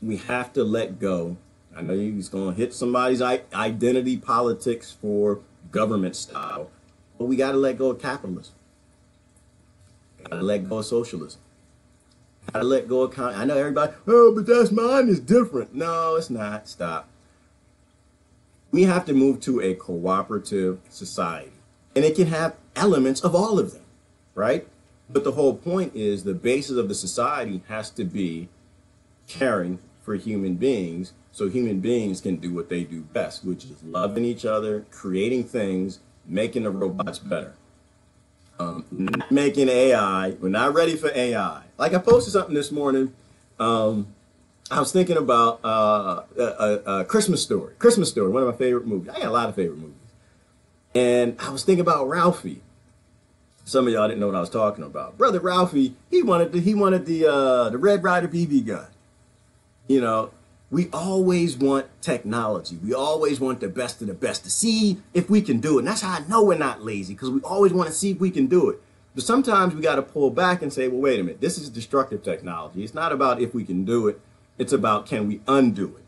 [SPEAKER 1] we have to let go. I know he's going to hit somebody's identity politics for government style, but we got to let go of capitalism. Got to let go of socialism. Got to let go of I know everybody, oh, but that's mine is different. No, it's not. Stop. We have to move to a cooperative society, and it can have elements of all of them, right? But the whole point is the basis of the society has to be caring for human beings so human beings can do what they do best, which is loving each other, creating things, making the robots better. Not making AI. We're not ready for AI. Like, I posted something this morning. I was thinking about a Christmas Story. Christmas Story, one of my favorite movies. I got a lot of favorite movies. And I was thinking about Ralphie. Some of y'all didn't know what I was talking about. Brother Ralphie, he wanted the Red Ryder BB gun. You know, we always want technology. We always want the best of the best to see if we can do it. And that's how I know we're not lazy, because we always want to see if we can do it. But sometimes we got to pull back and say, well, wait a minute, this is destructive technology. It's not about if we can do it. It's about, can we undo it,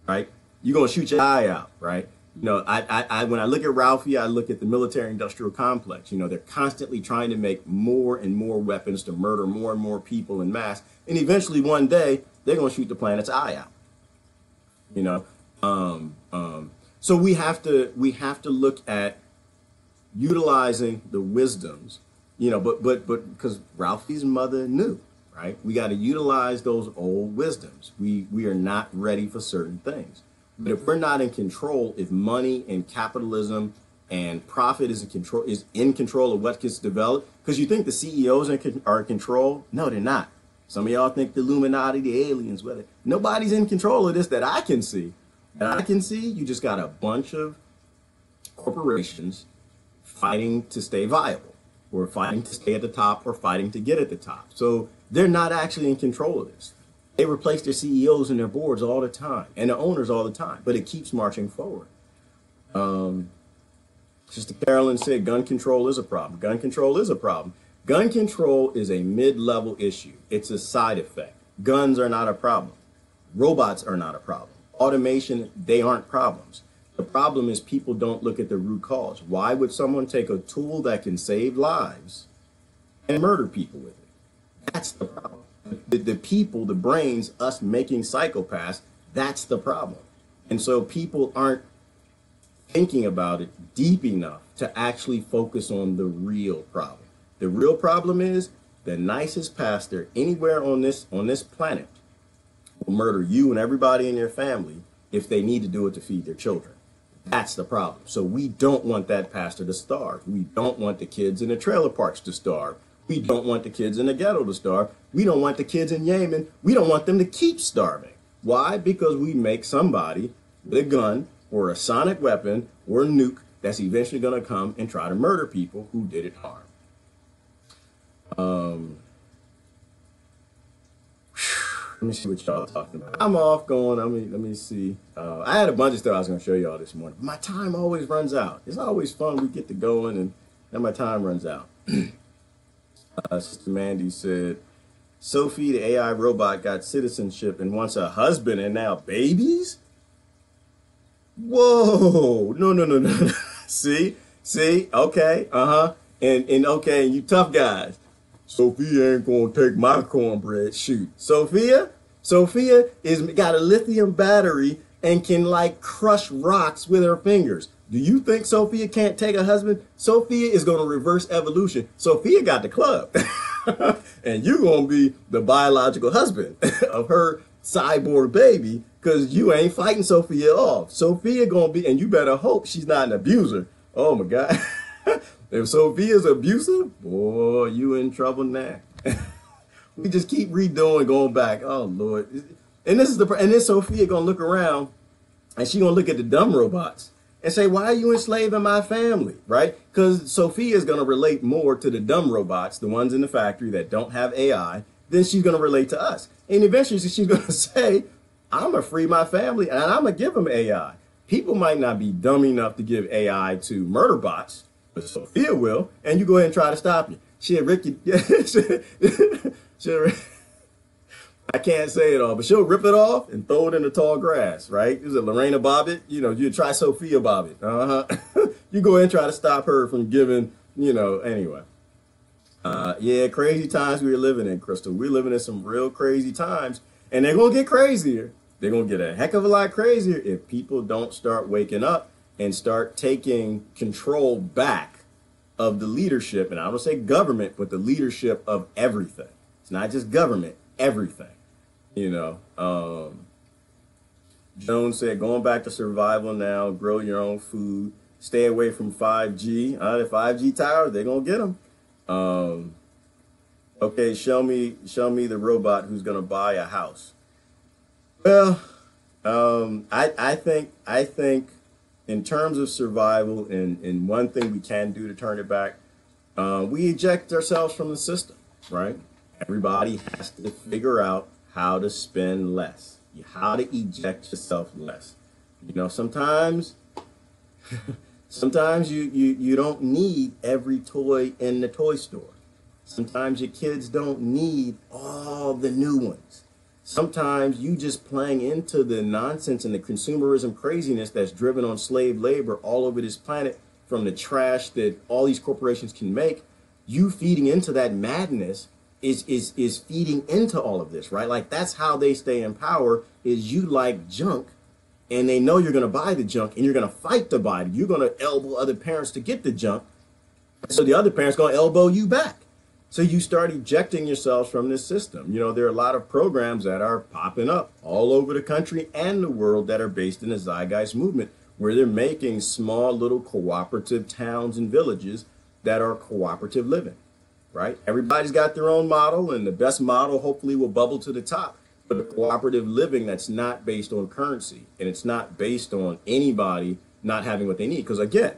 [SPEAKER 1] right? You're going to shoot your eye out, right? You know, when I look at Ralphie, I look at the military-industrial complex. You know, they're constantly trying to make more and more weapons to murder more and more people in mass. And eventually one day, they're going to shoot the planet's eye out. You know, so we have to look at utilizing the wisdoms, you know, but because Ralphie's mother knew, right? We got to utilize those old wisdoms. We are not ready for certain things. But if we're not in control, if money and capitalism and profit is in control of what gets developed, because you think the CEOs are in control? No, they're not. Some of y'all think the Illuminati, the aliens, whether nobody's in control of this that I can see. You just got a bunch of corporations fighting to stay viable, or fighting to stay at the top, or fighting to get at the top. So they're not actually in control of this. They replace their CEOs and their boards all the time, and the owners all the time, but it keeps marching forward. Sister Carolyn said gun control is a problem. Gun control is a problem. Gun control is a mid-level issue. It's a side effect. Guns are not a problem. Robots are not a problem. Automation, they aren't problems. The problem is people don't look at the root cause. Why would someone take a tool that can save lives and murder people with it? That's the problem. The people, the brains, us making psychopaths, that's the problem. And so people aren't thinking about it deep enough to actually focus on the real problem. The real problem is the nicest pastor anywhere on this planet will murder you and everybody in your family if they need to do it to feed their children. That's the problem. So we don't want that pastor to starve. We don't want the kids in the trailer parks to starve. We don't want the kids in the ghetto to starve. We don't want the kids in Yemen. We don't want them to keep starving. Why? Because we make somebody with a gun or a sonic weapon or a nuke that's eventually going to come and try to murder people who did it harm. Let me see what y'all talking about. I'm off going. Let me see. I had a bunch of stuff I was going to show y'all this morning. My time always runs out. It's always fun. We get to going and then my time runs out. Sister Mandy said, Sophie, the AI robot, got citizenship and wants a husband and now babies? Whoa. No. See? Okay. And okay, you tough guys. Sophia ain't gonna take my cornbread. Shoot. Sophia is got a lithium battery and can like crush rocks with her fingers. Do you think Sophia can't take a husband? Sophia is gonna reverse evolution. Sophia got the club. And you're gonna be the biological husband of her cyborg baby because you ain't fighting Sophia off. Sophia gonna be, and you better hope she's not an abuser. Oh my God. If Sophia's abusive, boy, you in trouble now. We just keep redoing, going back. Oh Lord. And then Sophia gonna look around and she gonna look at the dumb robots and say, why are you enslaving my family? Right? Because Sophia is gonna relate more to the dumb robots, the ones in the factory that don't have AI, than she's gonna relate to us. And eventually she's gonna say, I'm gonna free my family and I'm gonna give them AI. People might not be dumb enough to give AI to murder bots, but Sophia will, and you go ahead and try to stop you. I can't say it all, but she'll rip it off and throw it in the tall grass, right? Is it Lorena Bobbitt? You try Sophia Bobbitt. You go ahead and try to stop her from giving, anyway. Yeah, crazy times we're living in, Crystal. We're living in some real crazy times, and they're going to get crazier. They're going to get a heck of a lot crazier if people don't start waking up and start taking control back of the leadership. And I don't say government, but the leadership of everything. It's not just government, everything. Jones said, going back to survival now, grow your own food, stay away from 5G. The 5G towers, they're going to get them. Okay, show me the robot who's going to buy a house. Well, I think in terms of survival, and one thing we can do to turn it back, we eject ourselves from the system, right? Everybody has to figure out how to spend less, how to eject yourself less. Sometimes you don't need every toy in the toy store. Sometimes your kids don't need all the new ones. Sometimes you just playing into the nonsense and the consumerism craziness that's driven on slave labor all over this planet from the trash that all these corporations can make. You feeding into that madness is feeding into all of this, right? Like that's how they stay in power, is you like junk and they know you're going to buy the junk and you're going to fight to buy it. You're going to elbow other parents to get the junk. So the other parents going to elbow you back. So you start ejecting yourselves from this system. There are a lot of programs that are popping up all over the country and the world that are based in the Zeitgeist movement, where they're making small little cooperative towns and villages that are cooperative living, right? Everybody's got their own model, and the best model hopefully will bubble to the top. But a cooperative living that's not based on currency, and it's not based on anybody not having what they need. Because again,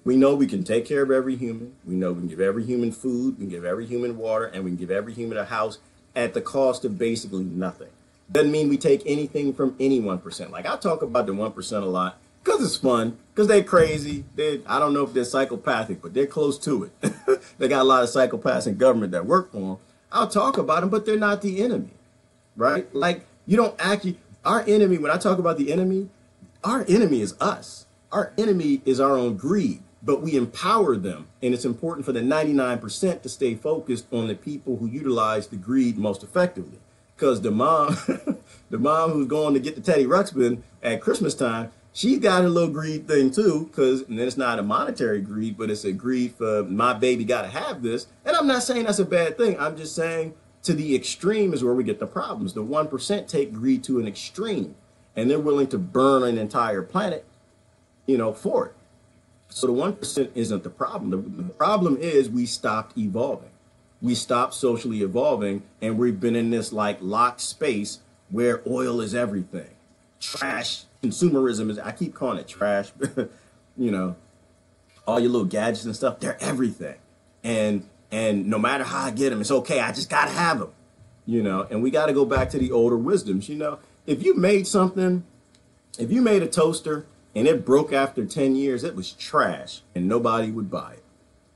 [SPEAKER 1] we know we can take care of every human. We know we can give every human food, we can give every human water, and we can give every human a house at the cost of basically nothing. Doesn't mean we take anything from any 1%. Like I talk about the 1% a lot because it's fun, because they're crazy. I don't know if they're psychopathic, but they're close to it. They got a lot of psychopaths in government that work for them. I'll talk about them, but they're not the enemy, right? Like you don't actually, our enemy, when I talk about the enemy, our enemy is us. Our enemy is our own greed. But we empower them, and it's important for the 99% to stay focused on the people who utilize the greed most effectively. Because the mom, who's going to get the Teddy Ruxpin at Christmas time, she's got a little greed thing too. And then it's not a monetary greed, but it's a greed for my baby got to have this. And I'm not saying that's a bad thing. I'm just saying to the extreme is where we get the problems. The 1% take greed to an extreme, and they're willing to burn an entire planet for it. So the 1% isn't the problem. The problem is we stopped evolving. We stopped socially evolving, and we've been in this like locked space where oil is everything. Trash, consumerism is, I keep calling it trash, all your little gadgets and stuff, they're everything. And no matter how I get them, it's okay. I just got to have them, and we got to go back to the older wisdoms. If you made something, if you made a toaster and it broke after 10 years, it was trash and nobody would buy it.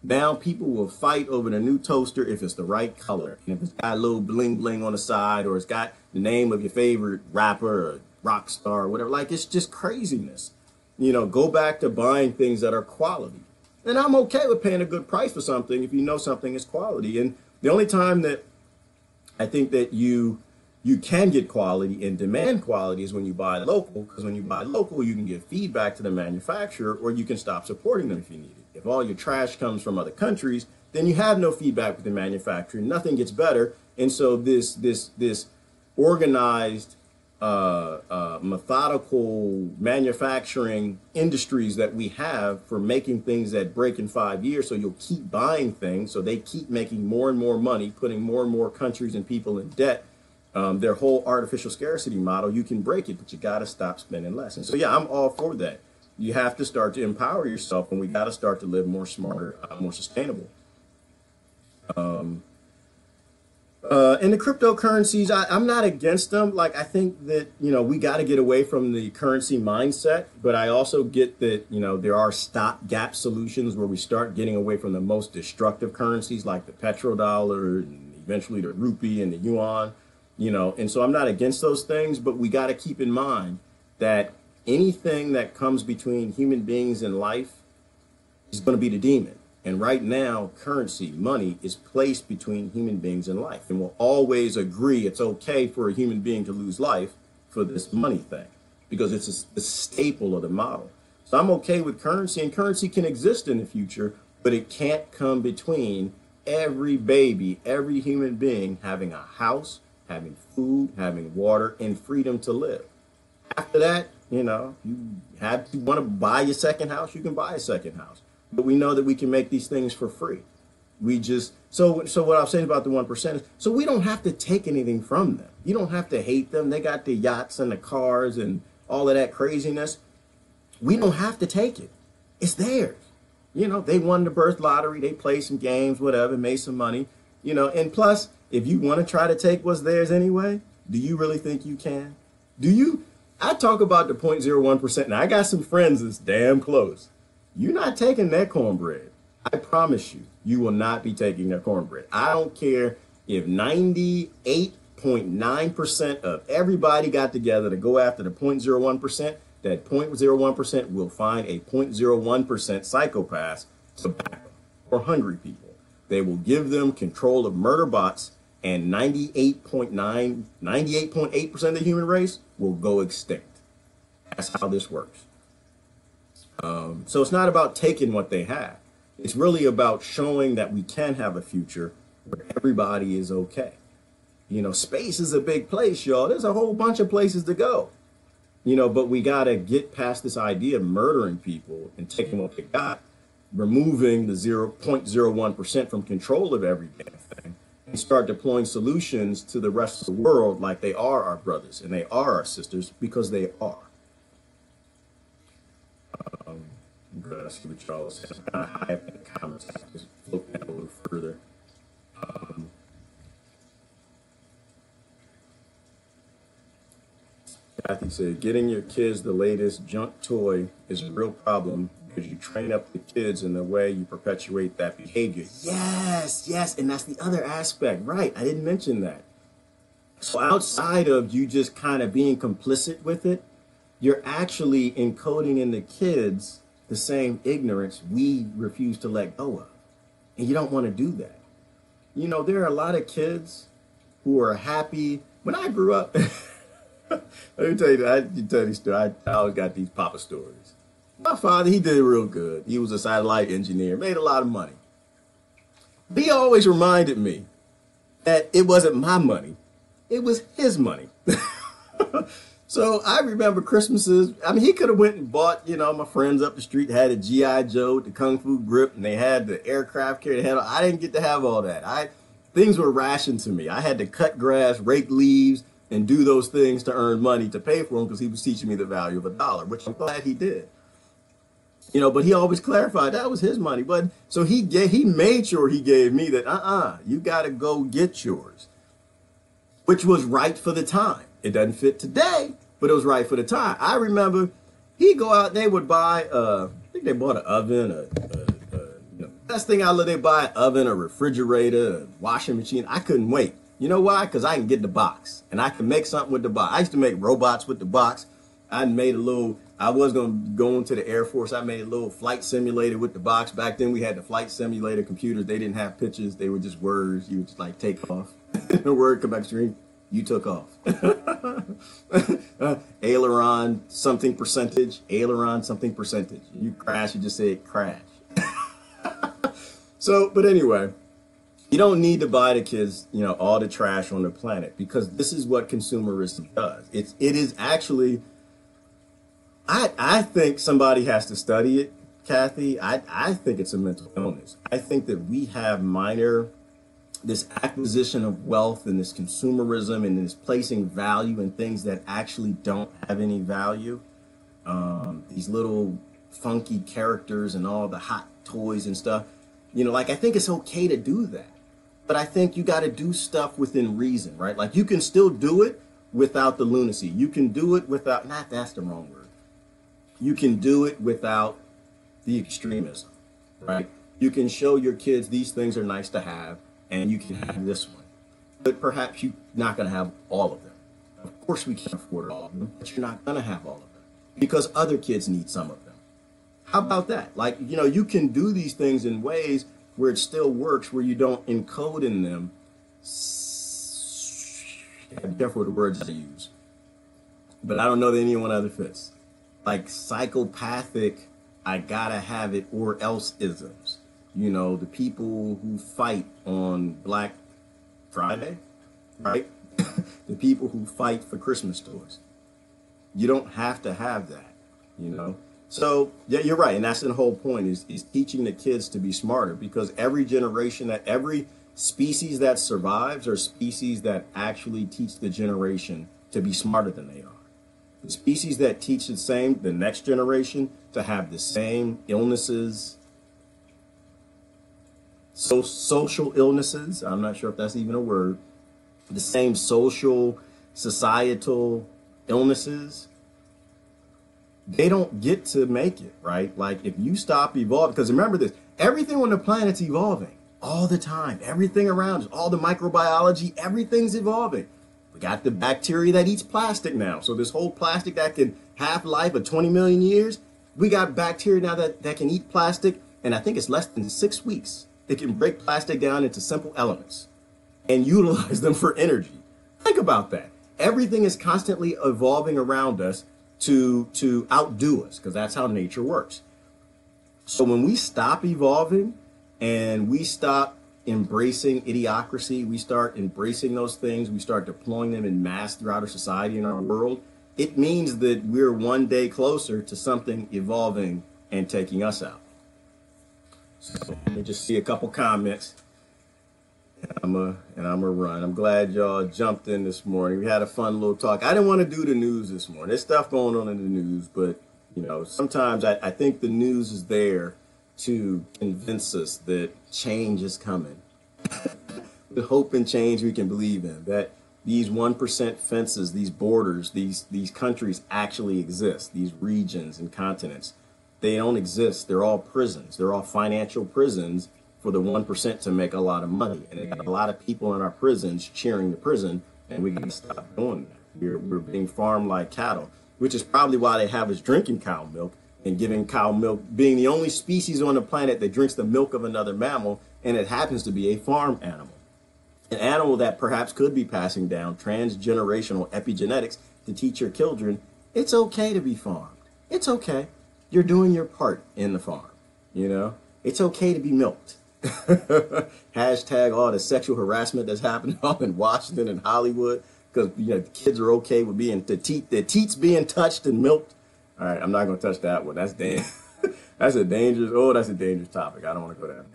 [SPEAKER 1] Now people will fight over the new toaster if it's the right color, and if it's got a little bling bling on the side, or it's got the name of your favorite rapper or rock star or whatever. Like, it's just craziness. Go back to buying things that are quality. And I'm okay with paying a good price for something if you know something is quality. And the only time that I think that you can get quality and demand quality is when you buy local, because when you buy local, you can give feedback to the manufacturer, or you can stop supporting them if you need it. If all your trash comes from other countries, then you have no feedback with the manufacturer. Nothing gets better. And so this organized, methodical manufacturing industries that we have for making things that break in 5 years, so you'll keep buying things, so they keep making more and more money, putting more and more countries and people in debt. Their whole artificial scarcity model, you can break it, but you got to stop spending less. And so, yeah, I'm all for that. You have to start to empower yourself, and we got to start to live more smarter, more sustainable. And the cryptocurrencies, I'm not against them. Like, I think that, we got to get away from the currency mindset, but I also get that, there are stopgap solutions where we start getting away from the most destructive currencies like the petrodollar and eventually the rupee and the yuan. And so I'm not against those things, but we got to keep in mind that anything that comes between human beings and life is going to be the demon. And right now, currency, money, is placed between human beings and life. And we'll always agree it's okay for a human being to lose life for this money thing, because it's a staple of the model. So I'm okay with currency, and currency can exist in the future, but it can't come between every baby, every human being having a house, having food, having water, and freedom to live. After that, you want to buy your second house, you can buy a second house. But we know that we can make these things for free. We just, so what I'm saying about the 1% is, so we don't have to take anything from them. You don't have to hate them. They got the yachts and the cars and all of that craziness. We don't have to take it. It's theirs. They won the birth lottery. They played some games, whatever, made some money, and plus, if you want to try to take what's theirs anyway, do you really think you can? I talk about the 0.01%, and I got some friends that's damn close. You're not taking that cornbread. I promise you, you will not be taking their cornbread. I don't care if 98.9% of everybody got together to go after the 0.01%, that 0.01% will find a 0.01% psychopath to back them, or hungry people. They will give them control of murder bots, and 98.8% of the human race will go extinct. That's how this works. So it's not about taking what they have. It's really about showing that we can have a future where everybody is okay. Space is a big place, y'all. There's a whole bunch of places to go. But we got to get past this idea of murdering people and taking what they got, removing the 0.01% from control of every damn thing, and start deploying solutions to the rest of the world like they are our brothers and they are our sisters, because they are. I'm going to see what y'all say. I'm kind of high up in the comments. I just float that a little further. Kathy said, getting your kids the latest junk toy is a real problem because you train up the kids in the way you perpetuate that behavior. Yes, and that's the other aspect, right? I didn't mention that. So outside of you just kind of being complicit with it, you're actually encoding in the kids the same ignorance we refuse to let go of. And you don't want to do that. There are a lot of kids who are happy. When I grew up, let me tell you, I always got these papa stories. My father, he did real good. He was a satellite engineer, made a lot of money. But he always reminded me that it wasn't my money. It was his money. So I remember Christmases. I mean, he could have went and bought, my friends up the street had a GI Joe, the Kung Fu grip, and they had the aircraft carrier. I didn't get to have all that. Things were rationed to me. I had to cut grass, rake leaves, and do those things to earn money to pay for them because he was teaching me the value of a dollar, which I'm glad he did. But he always clarified that was his money. But so he made sure he gave me that. You got to go get yours, which was right for the time. It doesn't fit today, but it was right for the time. I remember he'd go out and they would buy, I think they bought an oven, best thing I love, they buy an oven, a refrigerator, a washing machine. I couldn't wait. You know why? Because I can get the box and I can make something with the box. I used to make robots with the box. I was going to go into the Air Force. I made a little flight simulator with the box. Back then we had the flight simulator computers. They didn't have pictures. They were just words. You would just like take off. The word come back screen. You took off. Aileron something percentage. Aileron something percentage. You crash, you just say crash. So, but anyway, you don't need to buy the kids, all the trash on the planet, because this is what consumerism does. It is actually, I think somebody has to study it, Kathy. I think it's a mental illness. I think that we have this acquisition of wealth and this consumerism and this placing value in things that actually don't have any value. These little funky characters and all the hot toys and stuff. I think it's okay to do that. But I think you got to do stuff within reason, right? Like you can still do it without the lunacy. You can do it without, that's the wrong word. You can do it without the extremism, right? You can show your kids these things are nice to have, and you can have this one. But perhaps you're not going to have all of them. Of course we can't afford all of them, but you're not going to have all of them because other kids need some of them. How about that? Like, you can do these things in ways where it still works, where you don't encode in them. Be careful with the words I use. But I don't know that anyone other fits. Like psychopathic, I gotta have it or else isms. The people who fight on Black Friday, right? The people who fight for Christmas toys. You don't have to have that, So, yeah, you're right. And that's the whole point is teaching the kids to be smarter, because every generation, every species that survives are species that actually teach the generation to be smarter than they are. The species that teach the next generation to have the same illnesses, social illnesses, I'm not sure if that's even a word, the same societal illnesses, they don't get to make it, right? Like if you stop evolving, because remember this, everything on the planet's evolving all the time. Everything around us, all the microbiology, everything's evolving. We got the bacteria that eats plastic now. So this whole plastic that can half-life of 20 million years, we got bacteria now that can eat plastic. And I think it's less than 6 weeks. It can break plastic down into simple elements and utilize them for energy. Think about that. Everything is constantly evolving around us to outdo us, because that's how nature works. So when we stop evolving and we stop embracing idiocracy, we start embracing those things, we start deploying them in mass throughout our society and our world, it means that we're one day closer to something evolving and taking us out. So let me just see a couple comments. I'm a run. I'm glad y'all jumped in this morning. We had a fun little talk. I didn't want to do the news this morning. There's stuff going on in the news, but sometimes I think the news is there to convince us that change is coming. The hope and change we can believe in, that these 1% fences, these borders, these countries actually exist, these regions and continents. They don't exist. They're all prisons. They're all financial prisons for the 1% to make a lot of money. And they got a lot of people in our prisons cheering the prison, and we got to stop doing that. We're being farmed like cattle, which is probably why they have us drinking cow milk and giving cow milk, being the only species on the planet that drinks the milk of another mammal, and it happens to be a farm animal. An animal that perhaps could be passing down transgenerational epigenetics to teach your children it's okay to be farmed. It's okay. You're doing your part in the farm. It's okay to be milked. Hashtag all the sexual harassment that's happening all in Washington and Hollywood, because the kids are okay with being their teats being touched and milked. All right, I'm not gonna touch that one. That's that's a dangerous topic. I don't want to go down there.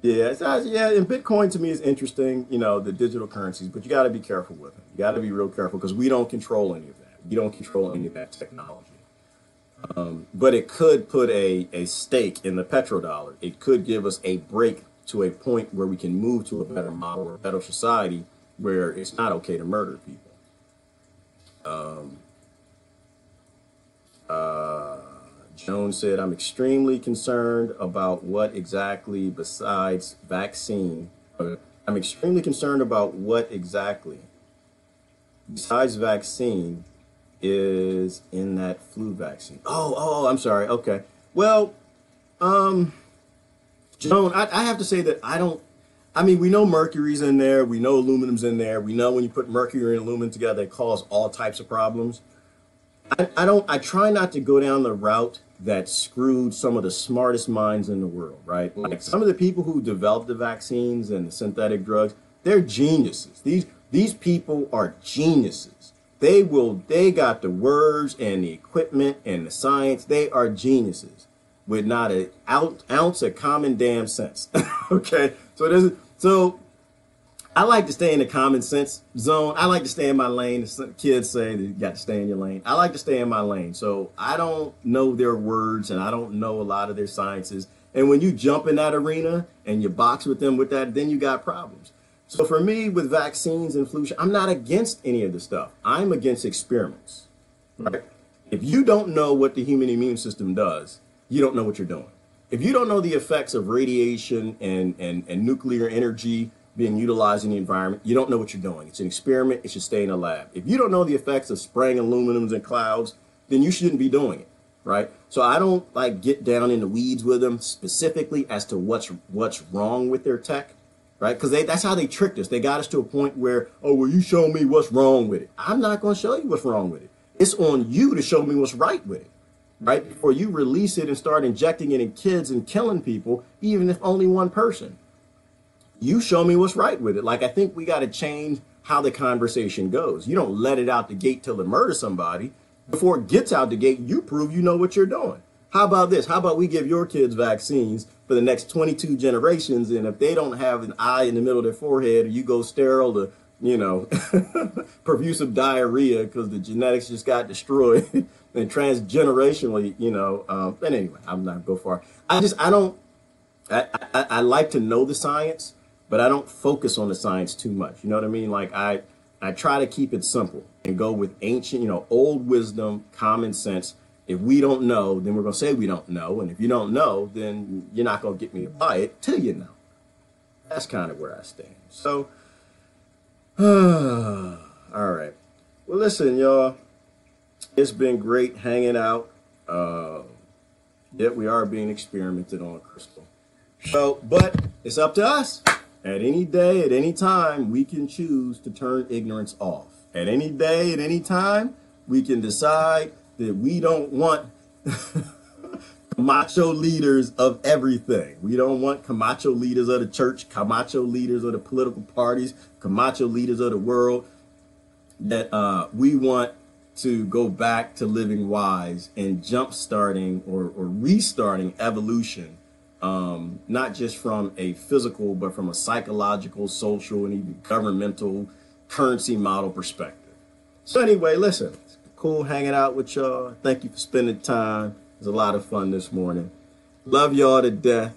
[SPEAKER 1] Yeah, and Bitcoin to me is interesting, the digital currencies, but you got to be careful with it. You got to be real careful because we don't control any of that. We don't control any of that technology. But it could put a stake in the petrodollar. It could give us a break to a point where we can move to a better model or a better society where it's not okay to murder people. Jones said, I'm extremely concerned about what exactly besides vaccine. I'm extremely concerned about what exactly besides vaccine is in that flu vaccine. Oh, I'm sorry. Okay. Well, Joan, I have to say that we know mercury's in there. We know aluminum's in there. We know when you put mercury and aluminum together, they cause all types of problems. I try not to go down the route that screwed some of the smartest minds in the world, right? Like some of the people who developed the vaccines and the synthetic drugs, they're geniuses. These people are geniuses. They got the words and the equipment and the science. They are geniuses with not an ounce of common damn sense. Okay, so I like to stay in the common sense zone. I like to stay in my lane. Some kids say that you got to stay in your lane. I like to stay in my lane. So I don't know their words and I don't know a lot of their sciences. And when you jump in that arena and you box with them with that, then you got problems. So for me, with vaccines and flu, I'm not against any of the stuff. I'm against experiments. Right? If you don't know what the human immune system does, you don't know what you're doing. If you don't know the effects of radiation and nuclear energy being utilized in the environment, you don't know what you're doing. It's an experiment. It should stay in a lab. If you don't know the effects of spraying aluminums in clouds, then you shouldn't be doing it, right? So I don't get down in the weeds with them specifically as to what's wrong with their tech, right? Because that's how they tricked us. They got us to a point where, oh, well, you show me what's wrong with it. I'm not going to show you what's wrong with it. It's on you to show me what's right with it, right? Before you release it and start injecting it in kids and killing people, even if only one person. You show me what's right with it. Like, I think we got to change how the conversation goes. You don't let it out the gate till it murders somebody. Before it gets out the gate, you prove you know what you're doing. How about this? How about we give your kids vaccines for the next 22 generations, and if they don't have an eye in the middle of their forehead, or you go sterile to, profuse of diarrhea because the genetics just got destroyed and transgenerationally, but anyway, I'm not go far. I like to know the science, but I don't focus on the science too much. You know what I mean? Like I try to keep it simple and go with ancient, old wisdom, common sense. If we don't know, then we're going to say we don't know. And if you don't know, then you're not going to get me to buy it till you know. That's kind of where I stand. So, all right. Well, listen, y'all, it's been great hanging out. Yet we are being experimented on, Crystal. So, but it's up to us. At any day, at any time, we can choose to turn ignorance off. At any day, at any time, we can decide that we don't want Camacho leaders of everything. We don't want Camacho leaders of the church, Camacho leaders of the political parties, Camacho leaders of the world. That we want to go back to living wise and jump-starting or restarting evolution. Not just from a physical, but from a psychological, social, and even governmental currency model perspective. So anyway, listen, it's cool hanging out with y'all. Thank you for spending time. It was a lot of fun this morning. Love y'all to death.